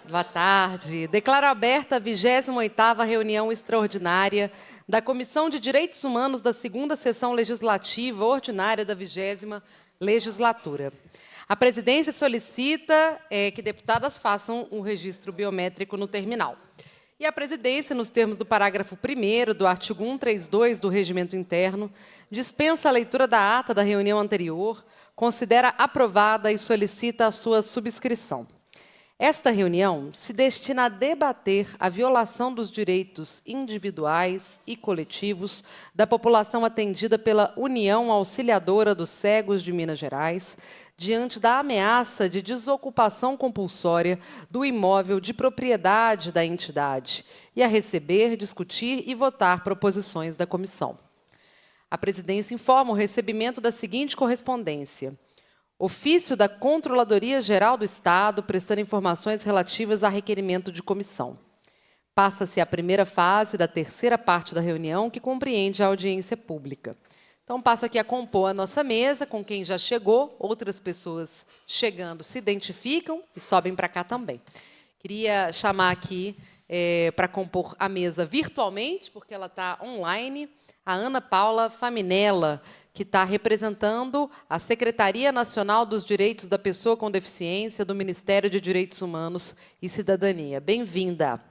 Boa tarde. Declaro aberta a 28ª reunião extraordinária da Comissão de Direitos Humanos da 2ª Sessão Legislativa Ordinária da 20ª Legislatura. A presidência solicita que deputadas façam um registro biométrico no terminal. E a presidência, nos termos do parágrafo 1º do artigo 132 do Regimento Interno, dispensa a leitura da ata da reunião anterior, considera aprovada e solicita a sua subscrição. Esta reunião se destina a debater a violação dos direitos individuais e coletivos da população atendida pela União Auxiliadora dos Cegos de Minas Gerais, diante da ameaça de desocupação compulsória do imóvel de propriedade da entidade, e a receber, discutir e votar proposições da comissão. A presidência informa o recebimento da seguinte correspondência: ofício da Controladoria Geral do Estado, prestando informações relativas a requerimento de comissão. Passa-se a primeira fase da terceira parte da reunião, que compreende a audiência pública. Então, passo aqui a compor a nossa mesa, com quem já chegou, outras pessoas chegando se identificam e sobem para cá também. Queria chamar aqui, para compor a mesa virtualmente, porque ela está online, a Ana Paula Faminella, que está representando a Secretaria Nacional dos Direitos da Pessoa com Deficiência do Ministério de Direitos Humanos e Cidadania. Bem-vinda.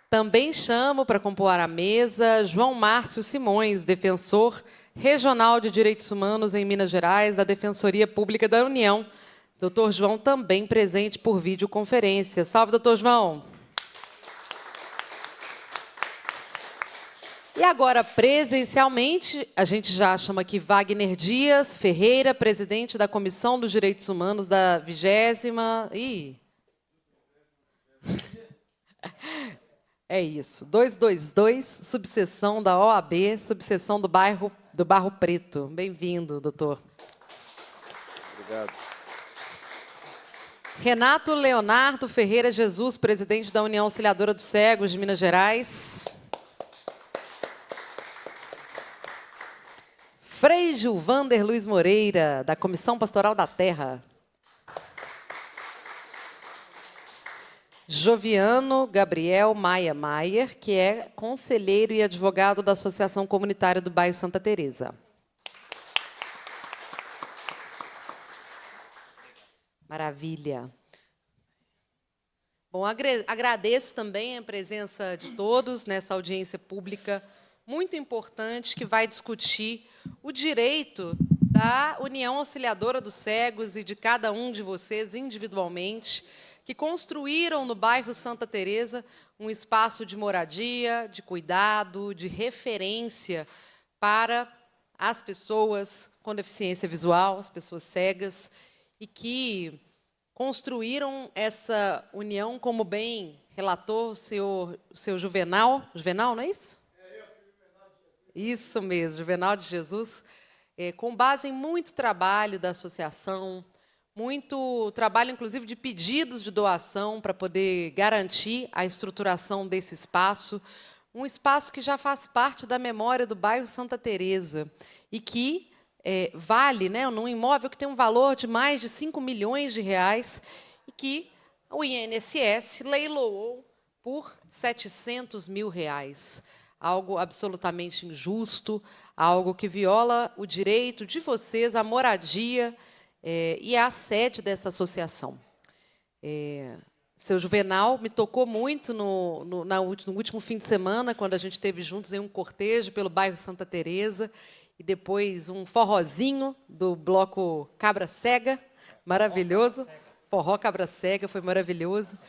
Também chamo para compor a mesa João Márcio Simões, defensor regional de direitos humanos em Minas Gerais, da Defensoria Pública da União. Doutor João também presente por videoconferência. Salve, doutor João. E agora, presencialmente, a gente já chama aqui Wagner Dias Ferreira, presidente da Comissão dos Direitos Humanos da 20ª... É isso, 222, subseção da OAB, subseção do Barro Preto. Bem-vindo, doutor. Obrigado. Renato Leonardo Ferreira Jesus, presidente da União Auxiliadora dos Cegos de Minas Gerais. Frei Gilvander Luiz Moreira, da Comissão Pastoral da Terra. Joviano Gabriel Maia Maier, que é conselheiro e advogado da Associação Comunitária do Bairro Santa Teresa. Maravilha. Bom, agradeço também a presença de todos nessa audiência pública muito importante que vai discutir o direito da União Auxiliadora dos Cegos e de cada um de vocês individualmente, que construíram no bairro Santa Teresa um espaço de moradia, de cuidado, de referência para as pessoas com deficiência visual, as pessoas cegas, e que construíram essa união, como bem relatou o seu Juvenal. Juvenal, não é isso? Isso mesmo, Juvenal de Jesus, com base em muito trabalho da associação, muito trabalho, inclusive, de pedidos de doação para poder garantir a estruturação desse espaço, um espaço que já faz parte da memória do bairro Santa Teresa e que vale, né, num imóvel que tem um valor de mais de 5 milhões de reais e que o INSS leiloou por 700 mil reais. Algo absolutamente injusto, algo que viola o direito de vocês à moradia e à sede dessa associação. Seu Juvenal me tocou muito no último fim de semana, quando a gente esteve juntos em um cortejo pelo bairro Santa Teresa, e depois um forrozinho do bloco Cabra Cega, maravilhoso. Forró Cabra Cega, foi maravilhoso.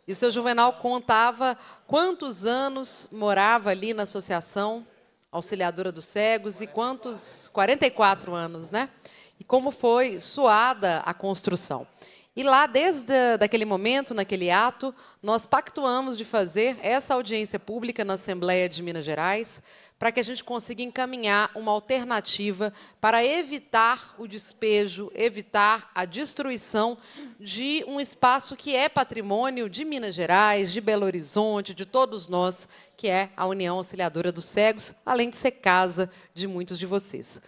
E o seu Juvenal contava quantos anos morava ali na Associação Auxiliadora dos Cegos e quantos... 44 anos, né? E como foi suada a construção. E lá, desde aquele momento, naquele ato, nós pactuamos de fazer essa audiência pública na Assembleia de Minas Gerais, para que a gente consiga encaminhar uma alternativa para evitar o despejo, evitar a destruição de um espaço que é patrimônio de Minas Gerais, de Belo Horizonte, de todos nós, que é a União Auxiliadora dos Cegos, além de ser casa de muitos de vocês.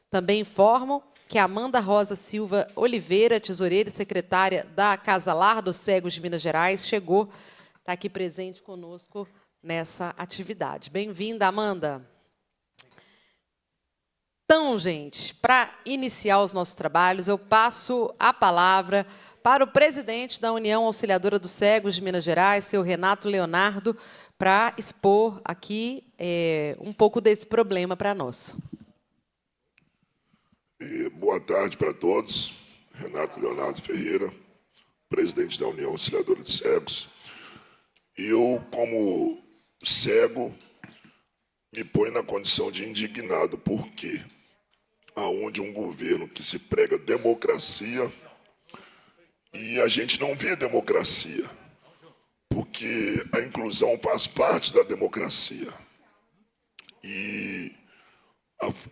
Também informo que é Amanda Rosa Silva Oliveira, tesoureira e secretária da Casa Lar dos Cegos de Minas Gerais, chegou, está aqui presente conosco nessa atividade. Bem-vinda, Amanda. Então, gente, para iniciar os nossos trabalhos, eu passo a palavra para o presidente da União Auxiliadora dos Cegos de Minas Gerais, seu Renato Leonardo, para expor aqui um pouco desse problema para nós. Boa tarde para todos. Renato Leonardo Ferreira, presidente da União Auxiliadora dos Cegos. E eu, como cego, me ponho na condição de indignado, porque aonde um governo que se prega democracia e a gente não vê democracia, porque a inclusão faz parte da democracia. E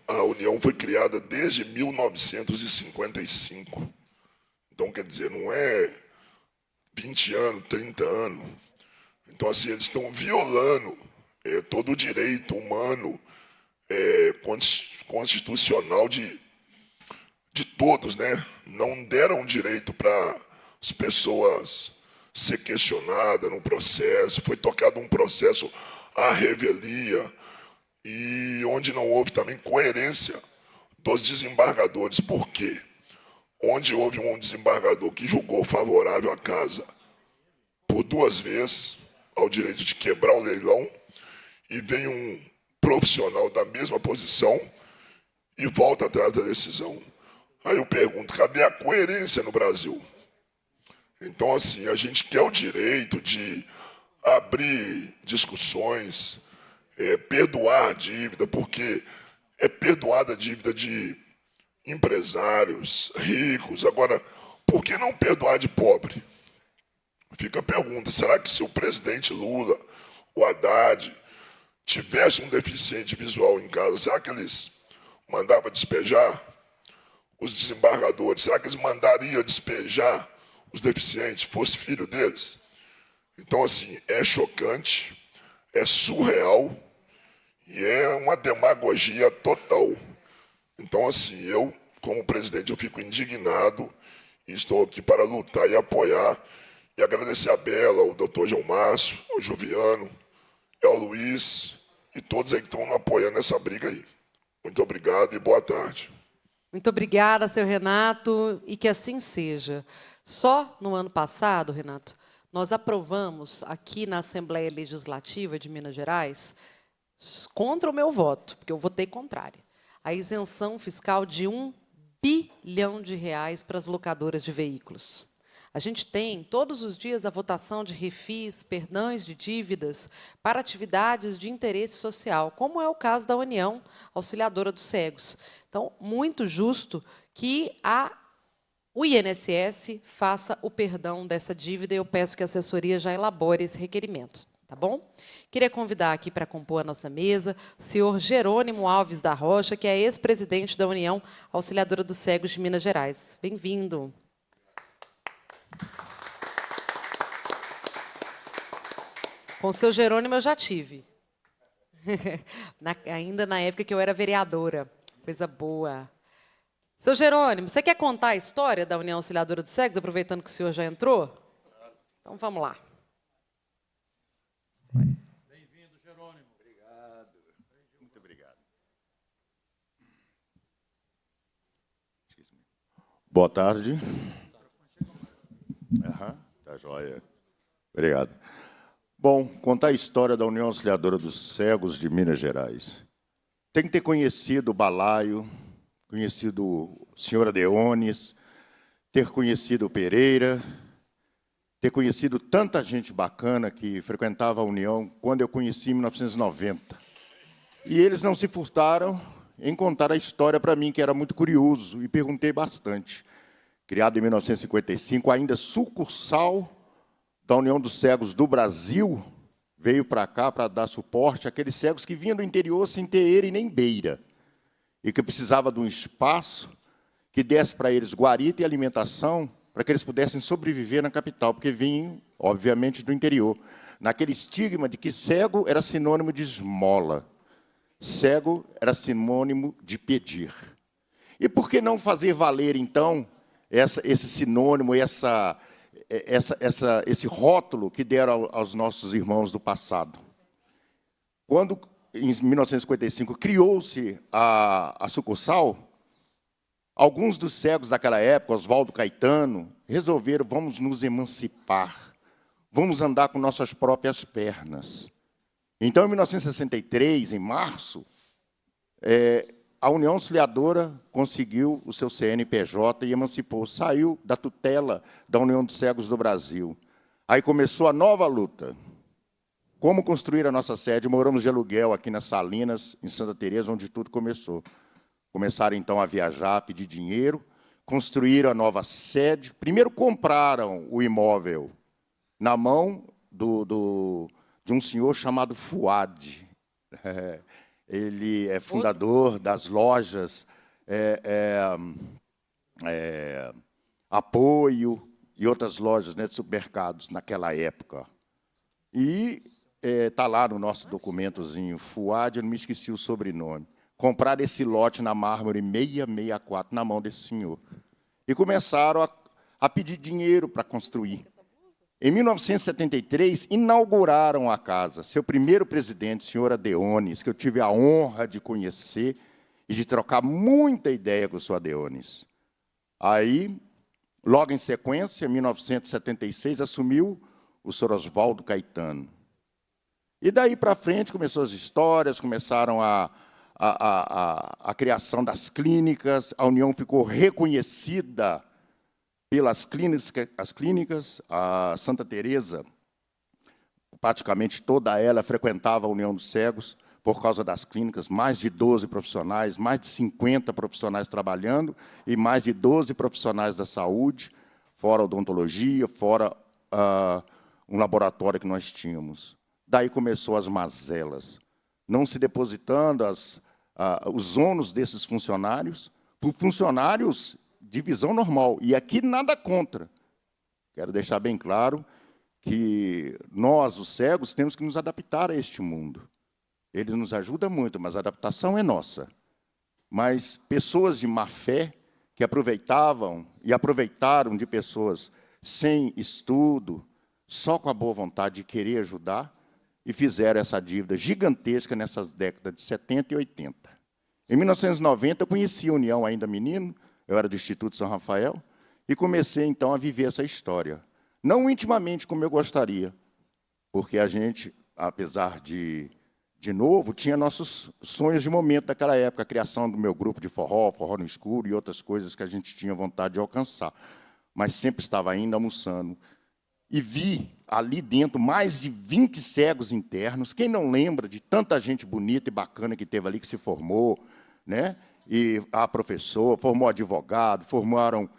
a União foi criada desde 1955. Então, quer dizer, não é 20 anos, 30 anos. Então, assim, eles estão violando todo o direito humano constitucional de todos, né? Não deram direito para as pessoas ser questionadas no processo. Foi tocado um processo à revelia, e onde não houve também coerência dos desembargadores. Por quê? Onde houve um desembargador que julgou favorável à casa por 2 vezes ao direito de quebrar o leilão, e vem um profissional da mesma posição e volta atrás da decisão. Aí eu pergunto, cadê a coerência no Brasil? Então, assim, a gente quer o direito de abrir discussões, perdoar a dívida, porque é perdoada a dívida de empresários ricos. Agora, por que não perdoar de pobre? Fica a pergunta, será que se o presidente Lula, o Haddad, tivesse um deficiente visual em casa, será que eles mandavam despejar os desembargadores? Será que eles mandariam despejar os deficientes, fosse filho deles? Então, assim, é chocante, é surreal e é uma demagogia total. Então, assim, eu, como presidente, eu fico indignado e estou aqui para lutar e apoiar e agradecer a Bela, o doutor João Márcio, o Joviano, ao Luiz e todos aí que estão apoiando essa briga aí. Muito obrigado e boa tarde. Muito obrigada, seu Renato, e que assim seja. Só no ano passado, Renato, nós aprovamos aqui na Assembleia Legislativa de Minas Gerais, contra o meu voto, porque eu votei contrário, a isenção fiscal de R$ 1 bilhão para as locadoras de veículos. A gente tem, todos os dias, a votação de refis, perdões de dívidas para atividades de interesse social, como é o caso da União Auxiliadora dos Cegos. Então, muito justo que o INSS faça o perdão dessa dívida, e eu peço que a assessoria já elabore esse requerimento. Tá bom? Queria convidar aqui para compor a nossa mesa o senhor Jerônimo Alves da Rocha, que é ex-presidente da União Auxiliadora dos Cegos de Minas Gerais. Bem-vindo. Com o seu Jerônimo eu já tive. Ainda na época que eu era vereadora. Coisa boa. Seu Jerônimo, você quer contar a história da União Auxiliadora dos Cegos, aproveitando que o senhor já entrou? Então, vamos lá. Bem-vindo, Jerônimo. Obrigado. Muito obrigado. Boa tarde. Tá joia. Obrigado. Bom, contar a história da União Auxiliadora dos Cegos de Minas Gerais. Tem que ter conhecido o Balaio, conhecido o senhor Adeones, ter conhecido o Pereira, ter conhecido tanta gente bacana que frequentava a União quando eu conheci em 1990. E eles não se furtaram em contar a história para mim, que era muito curioso, e perguntei bastante. Criado em 1955, ainda sucursal da União dos Cegos do Brasil, veio para cá para dar suporte àqueles cegos que vinham do interior sem ter eira e nem beira, e que precisava de um espaço que desse para eles guarita e alimentação, para que eles pudessem sobreviver na capital, porque vinham, obviamente, do interior. Naquele estigma de que cego era sinônimo de esmola, cego era sinônimo de pedir. E por que não fazer valer, então, esse sinônimo, esse rótulo que deram aos nossos irmãos do passado? Quando, em 1955, criou-se a sucursal, alguns dos cegos daquela época, Oswaldo Caetano, resolveram: vamos nos emancipar, vamos andar com nossas próprias pernas. Então, em 1963, em março, a União Auxiliadora conseguiu o seu CNPJ e emancipou, saiu da tutela da União dos Cegos do Brasil. Aí começou a nova luta. Como construir a nossa sede? Moramos de aluguel aqui nas Salinas, em Santa Teresa, onde tudo começou. Começaram, então, a viajar, a pedir dinheiro, construíram a nova sede. Primeiro compraram o imóvel na mão de um senhor chamado Fuad. Ele é fundador das lojas Apoio e outras lojas, né, de supermercados naquela época. E está lá no nosso documentozinho, Fuad, eu não me esqueci o sobrenome. Compraram esse lote na Mármore 664 na mão desse senhor. E começaram a pedir dinheiro para construir. Em 1973, inauguraram a casa. Seu primeiro presidente, senhor Adeones, que eu tive a honra de conhecer e de trocar muita ideia com o senhor Adeones. Aí, logo em sequência, em 1976, assumiu o senhor Oswaldo Caetano. E daí para frente começou as histórias, começaram a criação das clínicas, a União ficou reconhecida pelas clínicas, a Santa Teresa, praticamente toda ela frequentava a União dos Cegos por causa das clínicas, mais de 12 profissionais, mais de 50 profissionais trabalhando e mais de 12 profissionais da saúde, fora odontologia, fora um laboratório que nós tínhamos. Daí começou as mazelas, não se depositando os ônus desses funcionários por funcionários de visão normal. E aqui nada contra. Quero deixar bem claro que nós, os cegos, temos que nos adaptar a este mundo. Ele nos ajuda muito, mas a adaptação é nossa. Mas pessoas de má fé, que aproveitavam e aproveitaram de pessoas sem estudo, só com a boa vontade de querer ajudar, e fizeram essa dívida gigantesca nessas décadas de 70 e 80. Em 1990, eu conheci a União ainda menino, eu era do Instituto São Rafael, e comecei, então, a viver essa história. Não intimamente como eu gostaria, porque a gente, apesar de novo, tinha nossos sonhos de momento daquela época, a criação do meu grupo de forró, forró no escuro e outras coisas que a gente tinha vontade de alcançar. Mas sempre estava ainda almoçando. E vi ali dentro mais de 20 cegos internos. Quem não lembra de tanta gente bonita e bacana que teve ali, que se formou, né? E a professor, formou advogado, formaram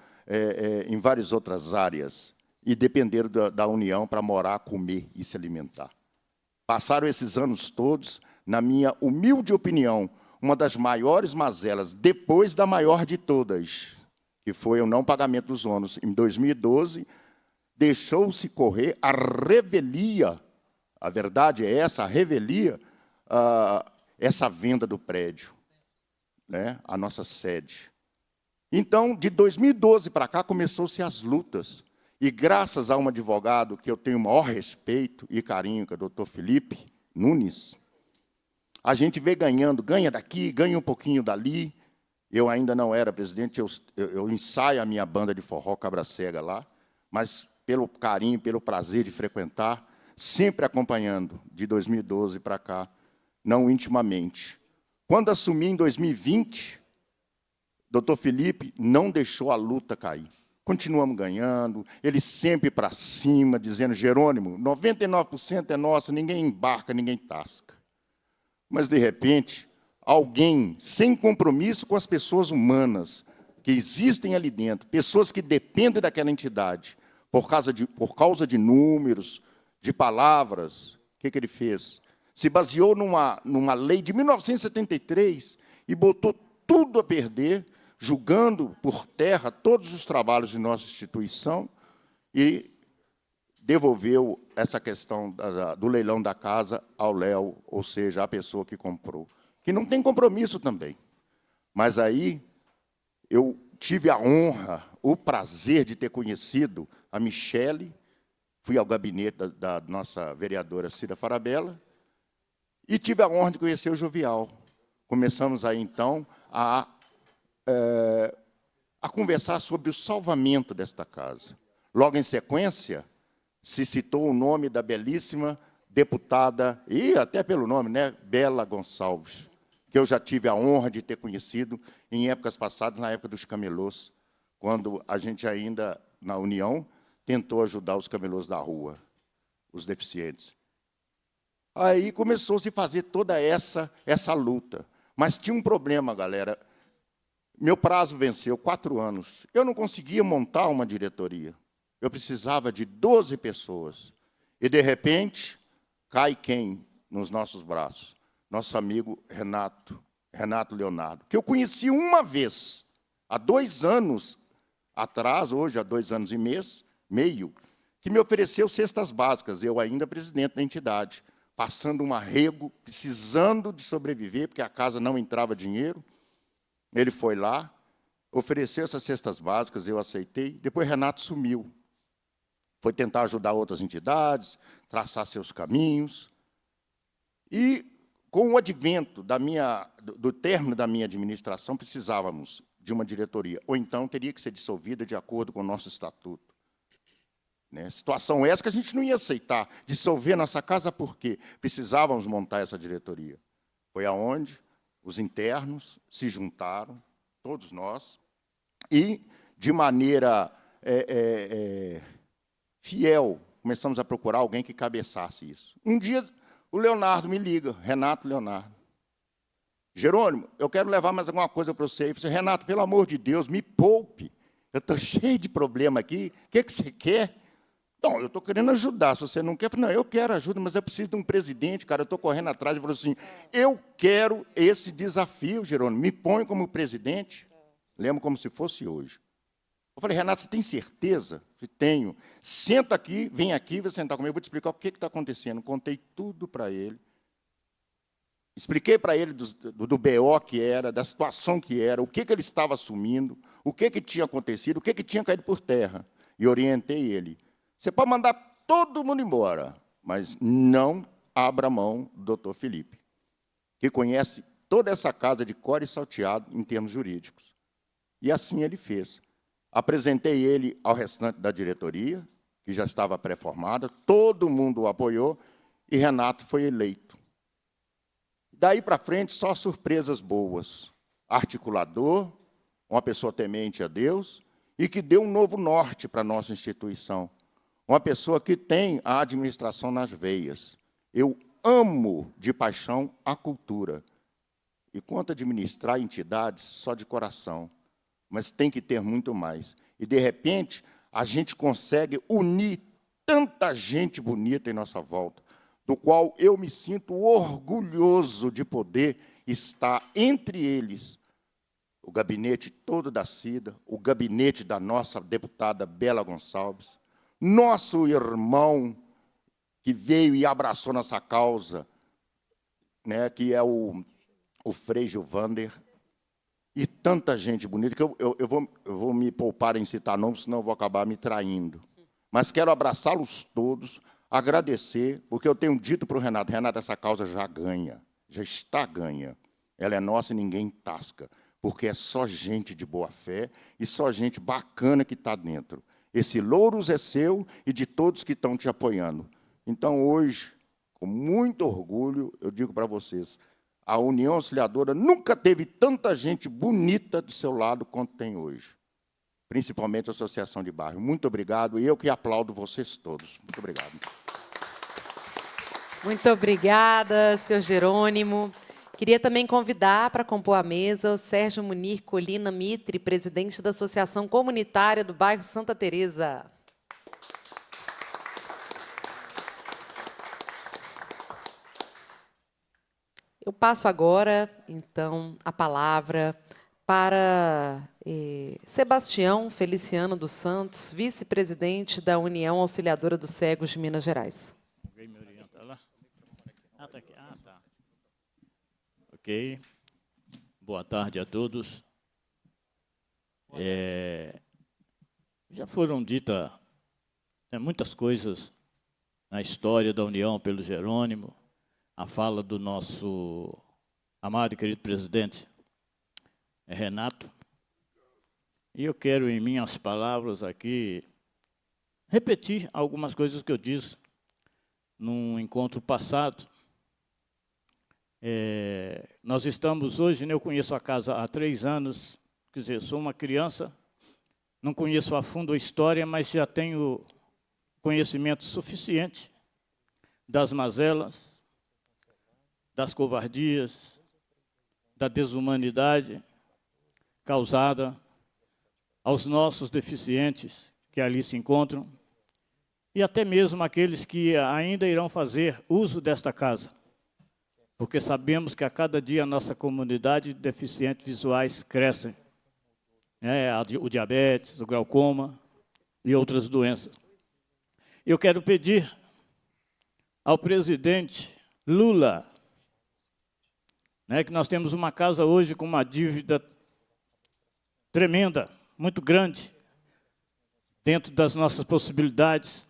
em várias outras áreas e dependeram da União para morar, comer e se alimentar. Passaram esses anos todos, na minha humilde opinião, uma das maiores mazelas, depois da maior de todas, que foi o não pagamento dos ônus. Em 2012, deixou-se correr a revelia, a verdade é essa, a revelia, essa venda do prédio, né, a nossa sede. Então, de 2012 para cá, começou-se as lutas. E graças a um advogado que eu tenho o maior respeito e carinho, que é o doutor Felipe Nunes, a gente vem ganhando, ganha daqui, ganha um pouquinho dali. Eu ainda não era presidente, eu ensaio a minha banda de forró Cabra Cega lá, mas pelo carinho, pelo prazer de frequentar, sempre acompanhando, de 2012 para cá, não intimamente. Quando assumi em 2020, doutor Felipe não deixou a luta cair. Continuamos ganhando, ele sempre para cima, dizendo: Jerônimo, 99% é nosso, ninguém embarca, ninguém tasca. Mas, de repente, alguém sem compromisso com as pessoas humanas que existem ali dentro, pessoas que dependem daquela entidade, por causa de números, de palavras, o que ele fez? Se baseou numa lei de 1973 e botou tudo a perder, julgando por terra todos os trabalhos de nossa instituição e devolveu essa questão do leilão da casa ao Léo, ou seja, à pessoa que comprou, que não tem compromisso também. Mas aí eu tive a honra, o prazer de ter conhecido a Michele, fui ao gabinete da nossa vereadora Cida Farabella, e tive a honra de conhecer o Jovial. Começamos aí, então, a conversar sobre o salvamento desta casa. Logo em sequência, se citou o nome da belíssima deputada, e até pelo nome, né, Bela Gonçalves, que eu já tive a honra de ter conhecido em épocas passadas, na época dos camelôs, quando a gente ainda, na União, tentou ajudar os camelôs da rua, os deficientes. Aí começou a se fazer toda essa luta. Mas tinha um problema, galera. Meu prazo venceu, 4 anos. Eu não conseguia montar uma diretoria. Eu precisava de 12 pessoas. E, de repente, cai quem nos nossos braços? Nosso amigo Renato Leonardo, que eu conheci uma vez, há 2 anos atrás, hoje há 2 anos e meio, que me ofereceu cestas básicas, eu ainda presidente da entidade, passando um arrego, precisando de sobreviver, porque a casa não entrava dinheiro. Ele foi lá, ofereceu essas cestas básicas, eu aceitei. Depois Renato sumiu. Foi tentar ajudar outras entidades, traçar seus caminhos. E, com o advento do término da minha administração, precisávamos de uma diretoria, ou então teria que ser dissolvida de acordo com o nosso estatuto. Né? Situação essa que a gente não ia aceitar, dissolver nossa casa porque precisávamos montar essa diretoria. Foi aonde os internos se juntaram, todos nós, e, de maneira fiel, começamos a procurar alguém que cabeçasse isso. Um dia, o Leonardo me liga, Renato Leonardo. Jerônimo, eu quero levar mais alguma coisa para você. Eu falei, Renato, pelo amor de Deus, me poupe. Eu estou cheio de problema aqui. O que você quer? Não, eu estou querendo ajudar. Se você não quer, eu falei, não, eu quero ajuda, mas eu preciso de um presidente, cara. Eu estou correndo atrás. Ele falou assim, eu quero esse desafio, Jerônimo. Me põe como presidente. Lembro como se fosse hoje. Eu falei, Renato, você tem certeza? Eu falei, tenho. Senta aqui, vem aqui, vai sentar comigo, eu vou te explicar o que está acontecendo. Contei tudo para ele. Expliquei para ele do BO que era, da situação que era, o que ele estava assumindo, o que tinha acontecido, o que tinha caído por terra. E orientei ele. Você pode mandar todo mundo embora, mas não abra mão do doutor Felipe, que conhece toda essa casa de cor e salteado em termos jurídicos. E assim ele fez. Apresentei ele ao restante da diretoria, que já estava pré-formada, todo mundo o apoiou, e Renato foi eleito. Daí para frente, só surpresas boas. Articulador, uma pessoa temente a Deus, e que deu um novo norte para a nossa instituição. Uma pessoa que tem a administração nas veias. Eu amo de paixão a cultura. E quanto a administrar entidades, só de coração. Mas tem que ter muito mais. E, de repente, a gente consegue unir tanta gente bonita em nossa volta, do qual eu me sinto orgulhoso de poder estar entre eles. O gabinete todo da Cida, o gabinete da nossa deputada Bela Gonçalves, nosso irmão que veio e abraçou nossa causa, né, que é o Frei Gilvander, e tanta gente bonita, que eu vou me poupar em citar nomes, senão eu vou acabar me traindo. Mas quero abraçá-los todos, agradecer, porque eu tenho dito para o Renato, Renato, essa causa já ganha, já está ganha. Ela é nossa e ninguém tasca, porque é só gente de boa fé e só gente bacana que está dentro. Esse louros é seu e de todos que estão te apoiando. Então, hoje, com muito orgulho, eu digo para vocês, a União Auxiliadora nunca teve tanta gente bonita do seu lado quanto tem hoje. Principalmente a Associação de Bairro. Muito obrigado, e eu que aplaudo vocês todos. Muito obrigado. Muito obrigada, senhor Jerônimo. Queria também convidar para compor a mesa o Sérgio Munir Colina Mitre, presidente da Associação Comunitária do Bairro Santa Teresa. Eu passo agora, então, a palavra para Sebastião Feliciano dos Santos, vice-presidente da União Auxiliadora dos Cegos de Minas Gerais. Alguém me orienta lá? Ah, tá aqui. Ah, tá. Ok. Boa tarde a todos. Já foram ditas muitas coisas na história da União pelo Jerônimo, a fala do nosso amado e querido presidente Renato. E eu quero, em minhas palavras aqui, repetir algumas coisas que eu disse num encontro passado. Nós estamos hoje, eu conheço a casa há 3 anos, quer dizer, sou uma criança, não conheço a fundo a história, mas já tenho conhecimento suficiente das mazelas, das covardias, da desumanidade causada aos nossos deficientes que ali se encontram e até mesmo aqueles que ainda irão fazer uso desta casa, porque sabemos que a cada dia a nossa comunidade de deficientes visuais cresce, o diabetes, o glaucoma e outras doenças. Eu quero pedir ao presidente Lula, que nós temos uma casa hoje com uma dívida tremenda, muito grande, dentro das nossas possibilidades,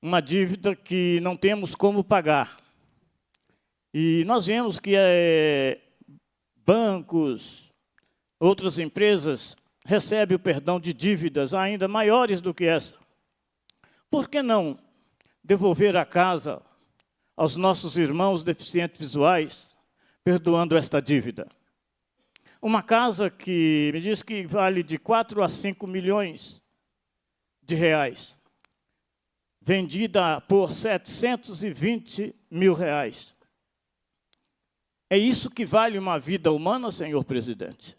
uma dívida que não temos como pagar. E nós vemos que bancos, outras empresas recebem o perdão de dívidas ainda maiores do que essa. Por que não devolver a casa aos nossos irmãos deficientes visuais, perdoando esta dívida? Uma casa que me diz que vale de 4 a 5 milhões de reais, vendida por 720 mil reais. É isso que vale uma vida humana, senhor presidente?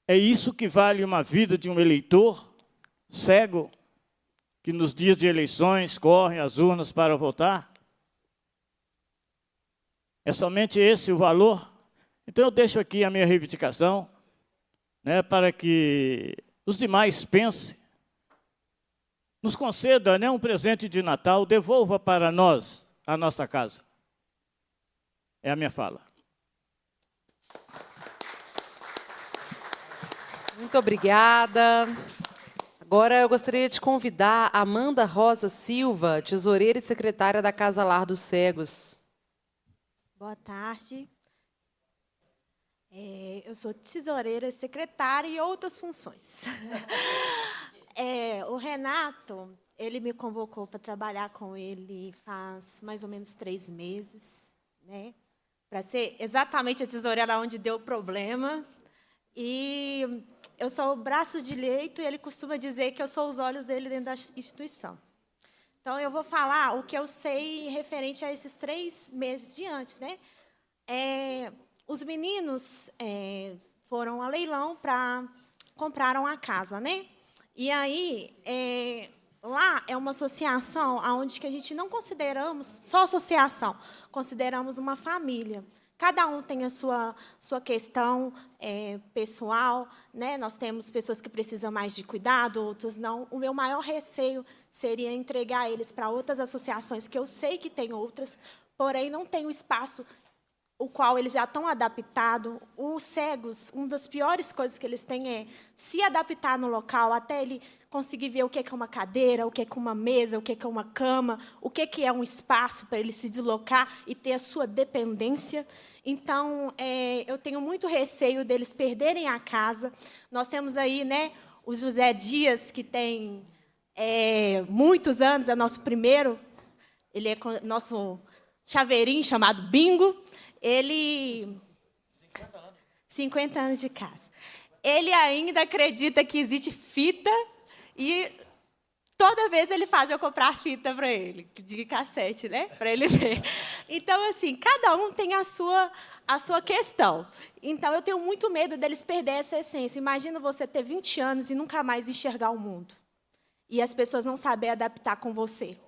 É isso que vale uma vida de um eleitor cego, que nos dias de eleições corre às urnas para votar? É somente esse o valor? Então eu deixo aqui a minha reivindicação, para que os demais pensem, nos conceda um presente de Natal, devolva para nós a nossa casa. É a minha fala. Muito obrigada. Agora eu gostaria de convidar a Amanda Rosa Silva, tesoureira e secretária da Casa Lar dos Cegos. Boa tarde. Eu sou tesoureira, secretária e outras funções. O Renato, ele me convocou para trabalhar com ele faz mais ou menos 3 meses, para ser exatamente a tesoureira onde deu o problema. E eu sou o braço direito e ele costuma dizer que eu sou os olhos dele dentro da instituição. Então, eu vou falar o que eu sei referente a esses 3 meses de antes. Os meninos foram a leilão para compraram a casa, E aí, lá é uma associação onde que a gente não consideramos só associação, consideramos uma família. Cada um tem a sua questão pessoal, Nós temos pessoas que precisam mais de cuidado, outras não. O meu maior receio seria entregar eles para outras associações, que eu sei que tem outras, porém não tem o espaço o qual eles já estão adaptados. Os cegos, uma das piores coisas que eles têm é se adaptar no local, até ele conseguir ver o que é uma cadeira, o que é uma mesa, o que é uma cama, o que é um espaço para ele se deslocar e ter a sua dependência. Então, eu tenho muito receio deles perderem a casa. Nós temos aí o José Dias, que tem muitos anos, é nosso primeiro, ele é nosso chaveirinho chamado Bingo. Ele 50 anos de casa. Ele ainda acredita que existe fita e toda vez ele faz eu comprar fita para ele, de cassete, para ele ver. Então, assim, cada um tem a sua questão. Então, eu tenho muito medo deles perder essa essência. Imagina você ter 20 anos e nunca mais enxergar o mundo. E as pessoas não saberem adaptar com você.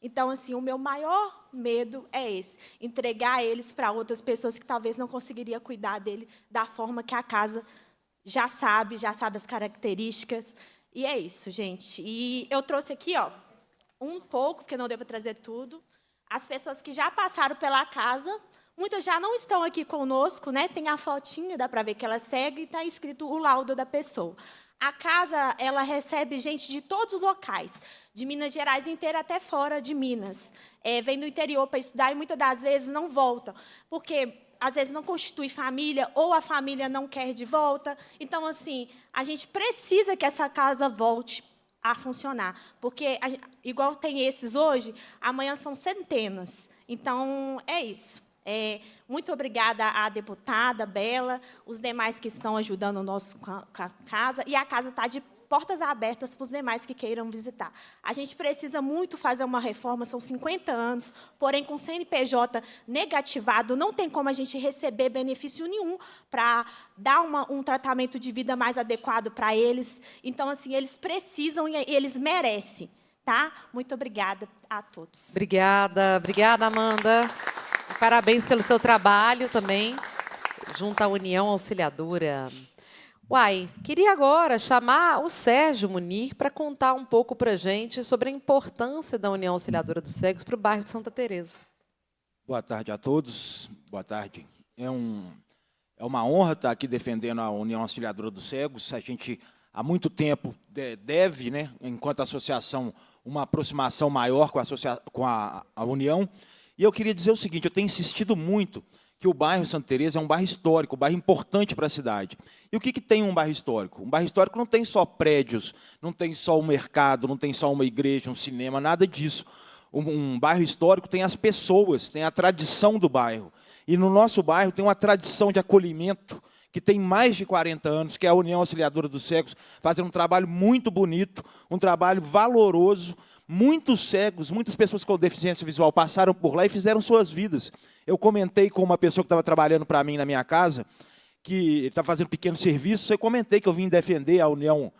Então, assim, o meu maior medo é esse, entregar eles para outras pessoas que talvez não conseguiriam cuidar dele da forma que a casa já sabe as características. E é isso, gente. E eu trouxe aqui, um pouco, porque não deu para trazer tudo, as pessoas que já passaram pela casa, Muitas já não estão aqui conosco, né? Tem a fotinha, dá para ver que ela segue, e está escrito o laudo da pessoa. A casa, ela recebe gente de todos os locais, de Minas Gerais inteira até fora de Minas. Vem do interior para estudar e muitas das vezes não voltam, porque às vezes não constitui família ou a família não quer de volta. Então, assim, a gente precisa que essa casa volte a funcionar, porque, igual tem esses hoje, amanhã são centenas. Então, é isso. Muito obrigada à deputada Bela, os demais que estão ajudando o nosso casa, e a casa está de portas abertas para os demais que queiram visitar. A gente precisa muito fazer uma reforma, são 50 anos, porém, com CNPJ negativado, não tem como a gente receber benefício nenhum para dar um tratamento de vida mais adequado para eles. Então, assim, eles precisam e eles merecem. Tá? Muito obrigada a todos. Obrigada, obrigada, Amanda. E parabéns pelo seu trabalho também, junto à União Auxiliadora. Uai, queria agora chamar o Sérgio Munir para contar um pouco para a gente sobre a importância da União Auxiliadora dos Cegos para o bairro de Santa Teresa. Boa tarde a todos. Boa tarde. É uma honra estar aqui defendendo a União Auxiliadora dos Cegos. A gente, há muito tempo, deve, né, enquanto associação, uma aproximação maior com a União. E eu queria dizer o seguinte, eu tenho insistido muito que o bairro Santa Teresa é um bairro histórico, um bairro importante para a cidade. E o que tem um bairro histórico? Um bairro histórico não tem só prédios, não tem só um mercado, não tem só uma igreja, um cinema, nada disso. Um bairro histórico tem as pessoas, tem a tradição do bairro. E no nosso bairro tem uma tradição de acolhimento que tem mais de 40 anos, que é a União Auxiliadora dos Cegos, fazendo um trabalho muito bonito, um trabalho valoroso. Muitos cegos, muitas pessoas com deficiência visual passaram por lá e fizeram suas vidas. Eu comentei com uma pessoa que estava trabalhando para mim na minha casa, que ele estava fazendo pequenos serviços, eu comentei que eu vim defender a União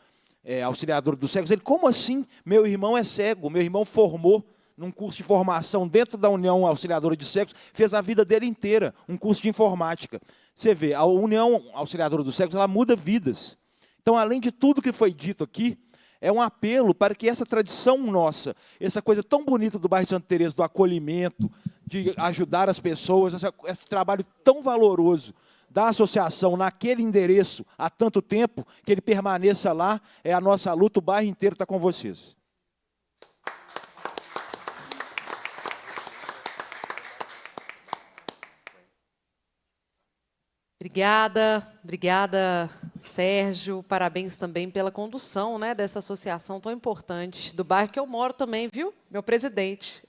Auxiliadora dos Cegos. Ele, como assim? Meu irmão é cego, meu irmão formou num curso de formação dentro da União Auxiliadora de Cegos, fez a vida dele inteira, um curso de informática. Você vê, a União Auxiliadora dos Cegos, ela muda vidas. Então, além de tudo que foi dito aqui, é um apelo para que essa tradição nossa, essa coisa tão bonita do bairro Santa Teresa, do acolhimento, de ajudar as pessoas, esse trabalho tão valoroso da associação naquele endereço há tanto tempo, que ele permaneça lá, é a nossa luta, o bairro inteiro está com vocês. Obrigada, obrigada, Sérgio. Parabéns também pela condução, né, dessa associação tão importante do bairro que eu moro também, viu? Meu presidente.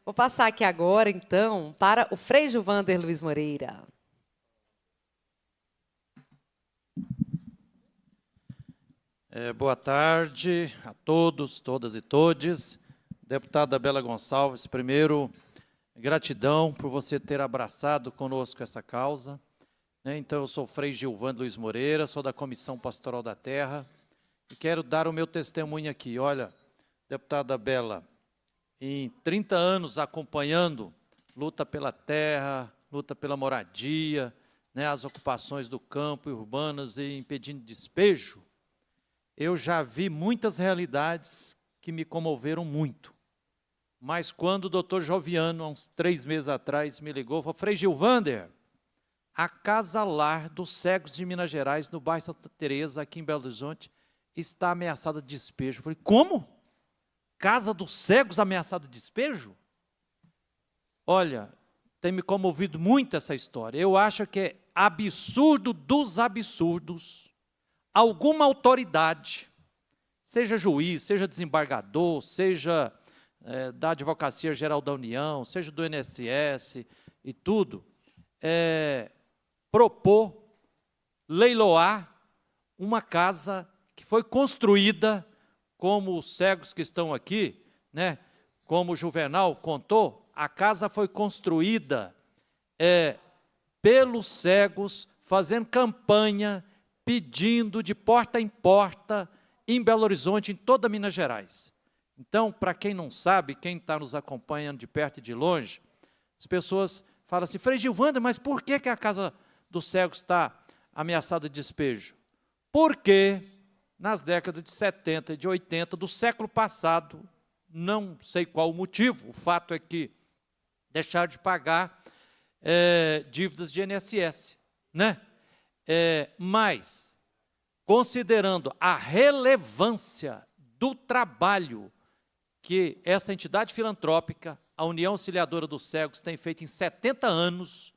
Vou passar aqui agora, então, para o Frei Gilvander Luiz Moreira. Boa tarde a todos, todas e todes. Deputada Bela Gonçalves, primeiro, gratidão por você ter abraçado conosco essa causa. Então, eu sou o Frei Gilvander Luiz Moreira, sou da Comissão Pastoral da Terra, e quero dar o meu testemunho aqui. Olha, deputada Bela, em 30 anos acompanhando luta pela terra, luta pela moradia, né, as ocupações do campo e urbanas e impedindo despejo, eu já vi muitas realidades que me comoveram muito. Mas quando o doutor Joviano, há uns 3 meses atrás, me ligou, falou, Frei Gilvander, a Casa Lar dos Cegos de Minas Gerais, no bairro Santa Teresa, aqui em Belo Horizonte, está ameaçada de despejo. Eu falei, como? Casa dos Cegos ameaçada de despejo? Olha, tem me comovido muito essa história. Eu acho que é absurdo dos absurdos alguma autoridade, seja juiz, seja desembargador, seja da Advocacia Geral da União, seja do INSS e tudo, propor, leiloar uma casa que foi construída, como os cegos que estão aqui, né, como o Juvenal contou, a casa foi construída pelos cegos, fazendo campanha, pedindo de porta em porta, em Belo Horizonte, em toda Minas Gerais. Então, para quem não sabe, quem está nos acompanhando de perto e de longe, as pessoas falam assim, Frei Gilvander, mas por que a Casa dos Cegos está ameaçada de despejo? Porque nas décadas de 70 e de 80 do século passado, não sei qual o motivo, o fato é que deixaram de pagar dívidas de INSS, né? Mas, considerando a relevância do trabalho que essa entidade filantrópica, a União Auxiliadora dos Cegos, tem feito em 70 anos,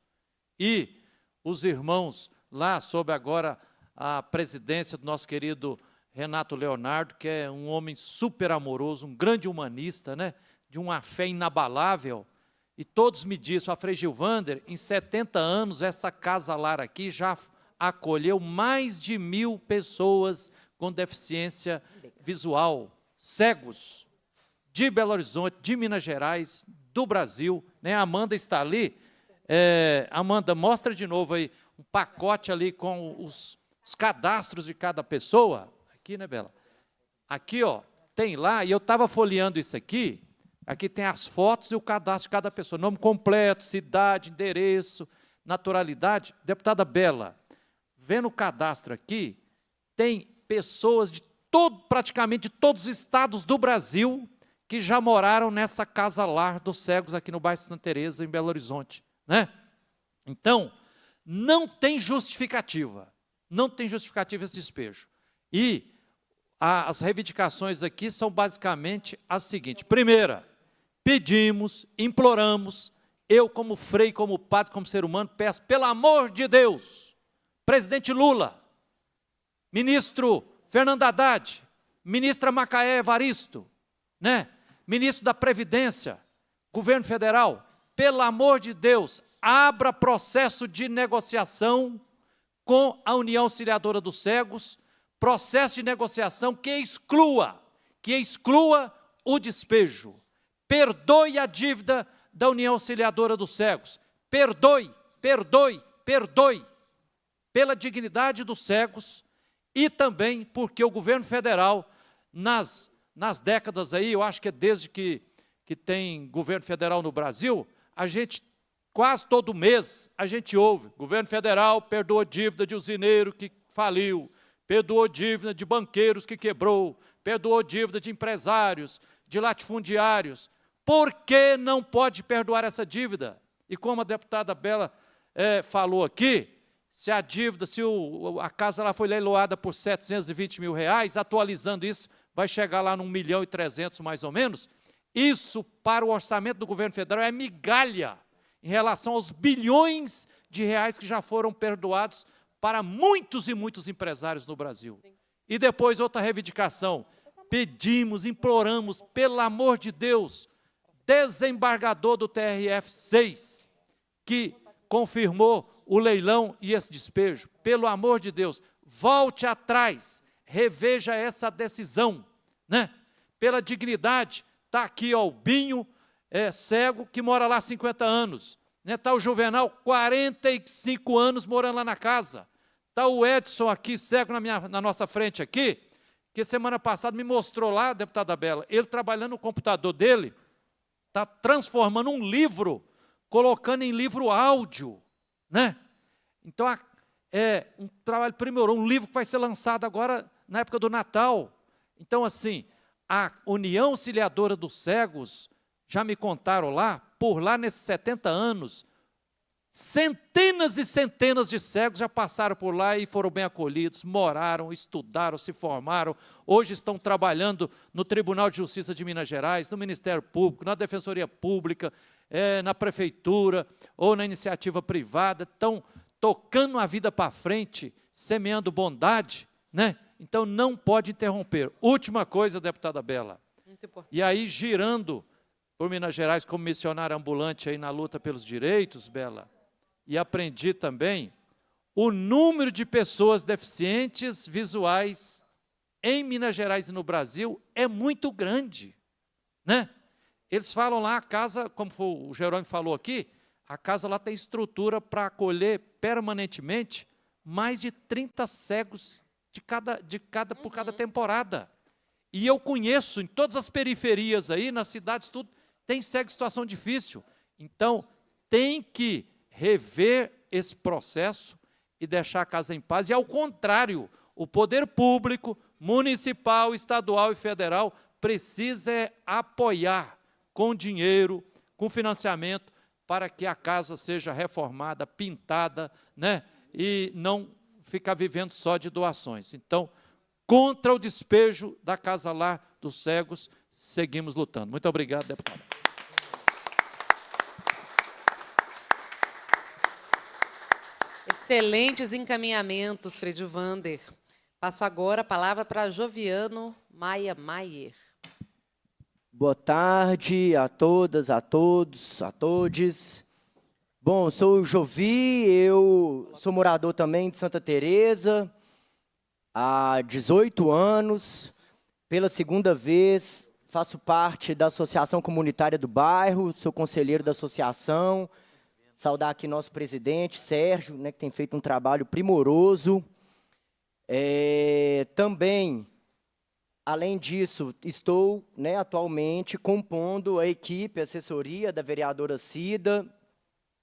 e os irmãos lá, sob agora a presidência do nosso querido Renato Leonardo, que é um homem super amoroso, um grande humanista, né, de uma fé inabalável, e todos me dizem, a Frei Gilvander, em 70 anos, essa casa lar aqui já acolheu mais de 1000 pessoas com deficiência visual, cegos, de Belo Horizonte, de Minas Gerais, do Brasil, né? A Amanda está ali. Amanda, mostra de novo aí um pacote ali com os cadastros de cada pessoa. Aqui, né, Bela? Aqui, ó, tem lá, e eu estava folheando isso aqui, aqui tem as fotos e o cadastro de cada pessoa, nome completo, cidade, endereço, naturalidade. Deputada Bela, vendo o cadastro aqui, tem pessoas de praticamente de todos os estados do Brasil que já moraram nessa casa lar dos cegos aqui no bairro Santa Teresa, em Belo Horizonte, né? Então, não tem justificativa esse despejo. E as reivindicações aqui são basicamente as seguintes. Primeira, pedimos, imploramos, eu como frei, como padre, como ser humano, peço, pelo amor de Deus, presidente Lula, ministro Fernando Haddad, ministra Macaé Evaristo, né? Ministro da Previdência, governo federal, pelo amor de Deus, abra processo de negociação com a União Auxiliadora dos Cegos, processo de negociação que exclua o despejo, perdoe a dívida da União Auxiliadora dos Cegos, perdoe, pela dignidade dos cegos e também porque o governo federal, nas décadas aí, eu acho que é desde que tem governo federal no Brasil, a gente, quase todo mês, a gente ouve, governo federal perdoou dívida de usineiro que faliu, perdoou dívida de banqueiros que quebrou, perdoou dívida de empresários, de latifundiários. Por que não pode perdoar essa dívida? E como a deputada Bela falou aqui, se a dívida, a casa lá foi leiloada por R$720 mil, atualizando isso, vai chegar lá num 1.300.000 mais ou menos, isso para o orçamento do governo federal é migalha em relação aos bilhões de reais que já foram perdoados para muitos e muitos empresários no Brasil. E depois outra reivindicação, pedimos, imploramos, pelo amor de Deus, desembargador do TRF-6, que confirmou o leilão e esse despejo, pelo amor de Deus, volte atrás, reveja essa decisão, né? Pela dignidade, está aqui ó, o Binho, cego, que mora lá há 50 anos, né? Está o Juvenal, 45 anos morando lá na casa, está o Edson aqui, cego na nossa frente aqui, que semana passada me mostrou lá, deputada Bela, ele trabalhando no computador dele, está transformando um livro, colocando em livro áudio, né? Então, é um trabalho primoroso, um livro que vai ser lançado agora na época do Natal. Então, assim, a União Auxiliadora dos Cegos, já me contaram lá, por lá nesses 70 anos, centenas e centenas de cegos já passaram por lá e foram bem acolhidos, moraram, estudaram, se formaram, hoje estão trabalhando no Tribunal de Justiça de Minas Gerais, no Ministério Público, na Defensoria Pública, na Prefeitura ou na iniciativa privada, estão tocando a vida para frente, semeando bondade, né? Então não pode interromper. Última coisa, deputada Bela, e aí girando por Minas Gerais como missionária ambulante aí na luta pelos direitos, Bela, e aprendi também, o número de pessoas deficientes visuais em Minas Gerais e no Brasil é muito grande, né? Eles falam lá, a casa, como o Jerônimo falou aqui, a casa lá tem estrutura para acolher permanentemente mais de 30 cegos por cada temporada. E eu conheço em todas as periferias aí, nas cidades, tudo, tem cego em situação difícil. Então, tem que rever esse processo e deixar a casa em paz. E, ao contrário, o poder público, municipal, estadual e federal, precisa apoiar com dinheiro, com financiamento, para que a casa seja reformada, pintada, né? E não ficar vivendo só de doações. Então, contra o despejo da Casa Lar dos Cegos, seguimos lutando. Muito obrigado, deputado. Excelentes encaminhamentos, Fredivander. Passo agora a palavra para Joviano Maia Maier. Boa tarde a todas, a todos, a todes. Bom, sou o Jovi, eu sou morador também de Santa Teresa, há 18 anos. Pela segunda vez, faço parte da Associação Comunitária do Bairro, sou conselheiro da associação. Saudar aqui nosso presidente, Sérgio, né, que tem feito um trabalho primoroso. Também, além disso, estou, né, atualmente compondo a equipe, a assessoria da vereadora Cida,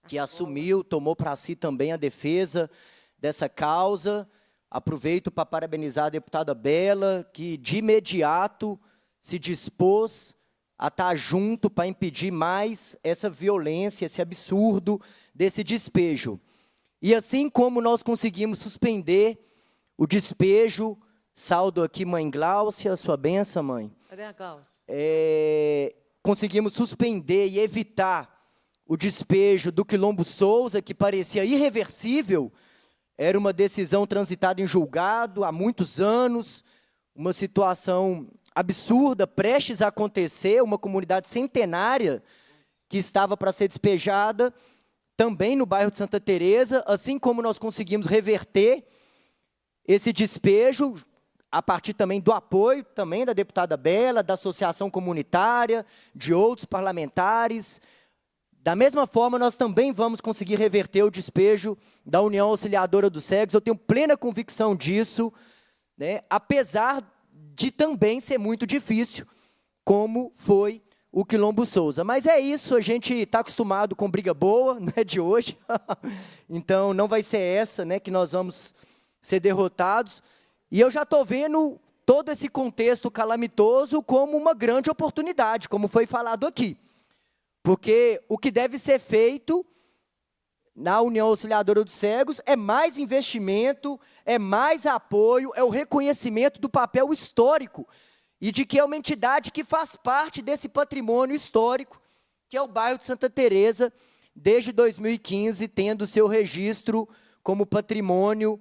que assumiu, tomou para si também a defesa dessa causa. Aproveito para parabenizar a deputada Bela, que de imediato se dispôs a estar junto para impedir mais essa violência, esse absurdo desse despejo. E assim como nós conseguimos suspender o despejo, saldo aqui, mãe Gláucia, sua benção, mãe. Cadê a Gláucia? Conseguimos suspender e evitar o despejo do Quilombo Souza, que parecia irreversível, era uma decisão transitada em julgado há muitos anos, uma situação absurda, prestes a acontecer, uma comunidade centenária que estava para ser despejada, também no bairro de Santa Teresa, assim como nós conseguimos reverter esse despejo, a partir também do apoio também da deputada Bela, da associação comunitária, de outros parlamentares. Da mesma forma, nós também vamos conseguir reverter o despejo da União Auxiliadora dos Cegos, eu tenho plena convicção disso, né, apesar de também ser muito difícil, como foi o Quilombo Souza. Mas é isso, a gente está acostumado com briga boa, não é de hoje, então não vai ser essa, né, que nós vamos ser derrotados. E eu já estou vendo todo esse contexto calamitoso como uma grande oportunidade, como foi falado aqui. Porque o que deve ser feito na União Auxiliadora dos Cegos é mais investimento, é mais apoio, é o reconhecimento do papel histórico e de que é uma entidade que faz parte desse patrimônio histórico, que é o bairro de Santa Teresa, desde 2015, tendo seu registro como patrimônio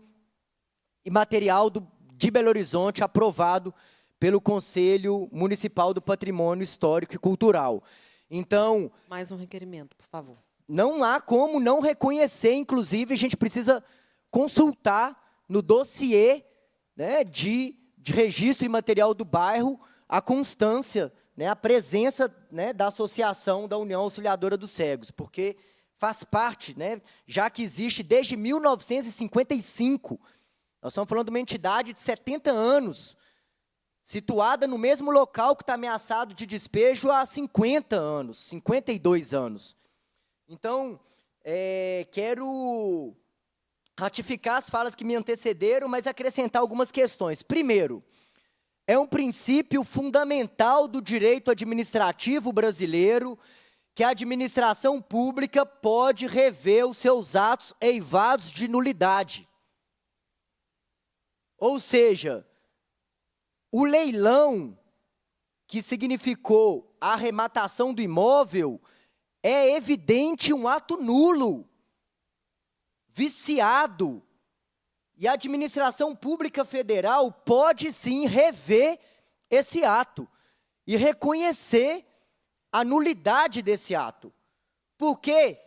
imaterial de Belo Horizonte, aprovado pelo Conselho Municipal do Patrimônio Histórico e Cultural. Então, mais um requerimento, por favor. Não há como não reconhecer, inclusive, a gente precisa consultar no dossiê, né, de registro imaterial do bairro a constância, né, a presença, né, da associação da União Auxiliadora dos Cegos, porque faz parte, né, já que existe desde 1955. Nós estamos falando de uma entidade de 70 anos, situada no mesmo local que está ameaçado de despejo há 50 anos, 52 anos. Então, quero ratificar as falas que me antecederam, mas acrescentar algumas questões. Primeiro, é um princípio fundamental do direito administrativo brasileiro que a administração pública pode rever os seus atos eivados de nulidade. Ou seja, o leilão, que significou a arrematação do imóvel, é evidente um ato nulo, viciado. E a administração pública federal pode sim rever esse ato e reconhecer a nulidade desse ato. Porque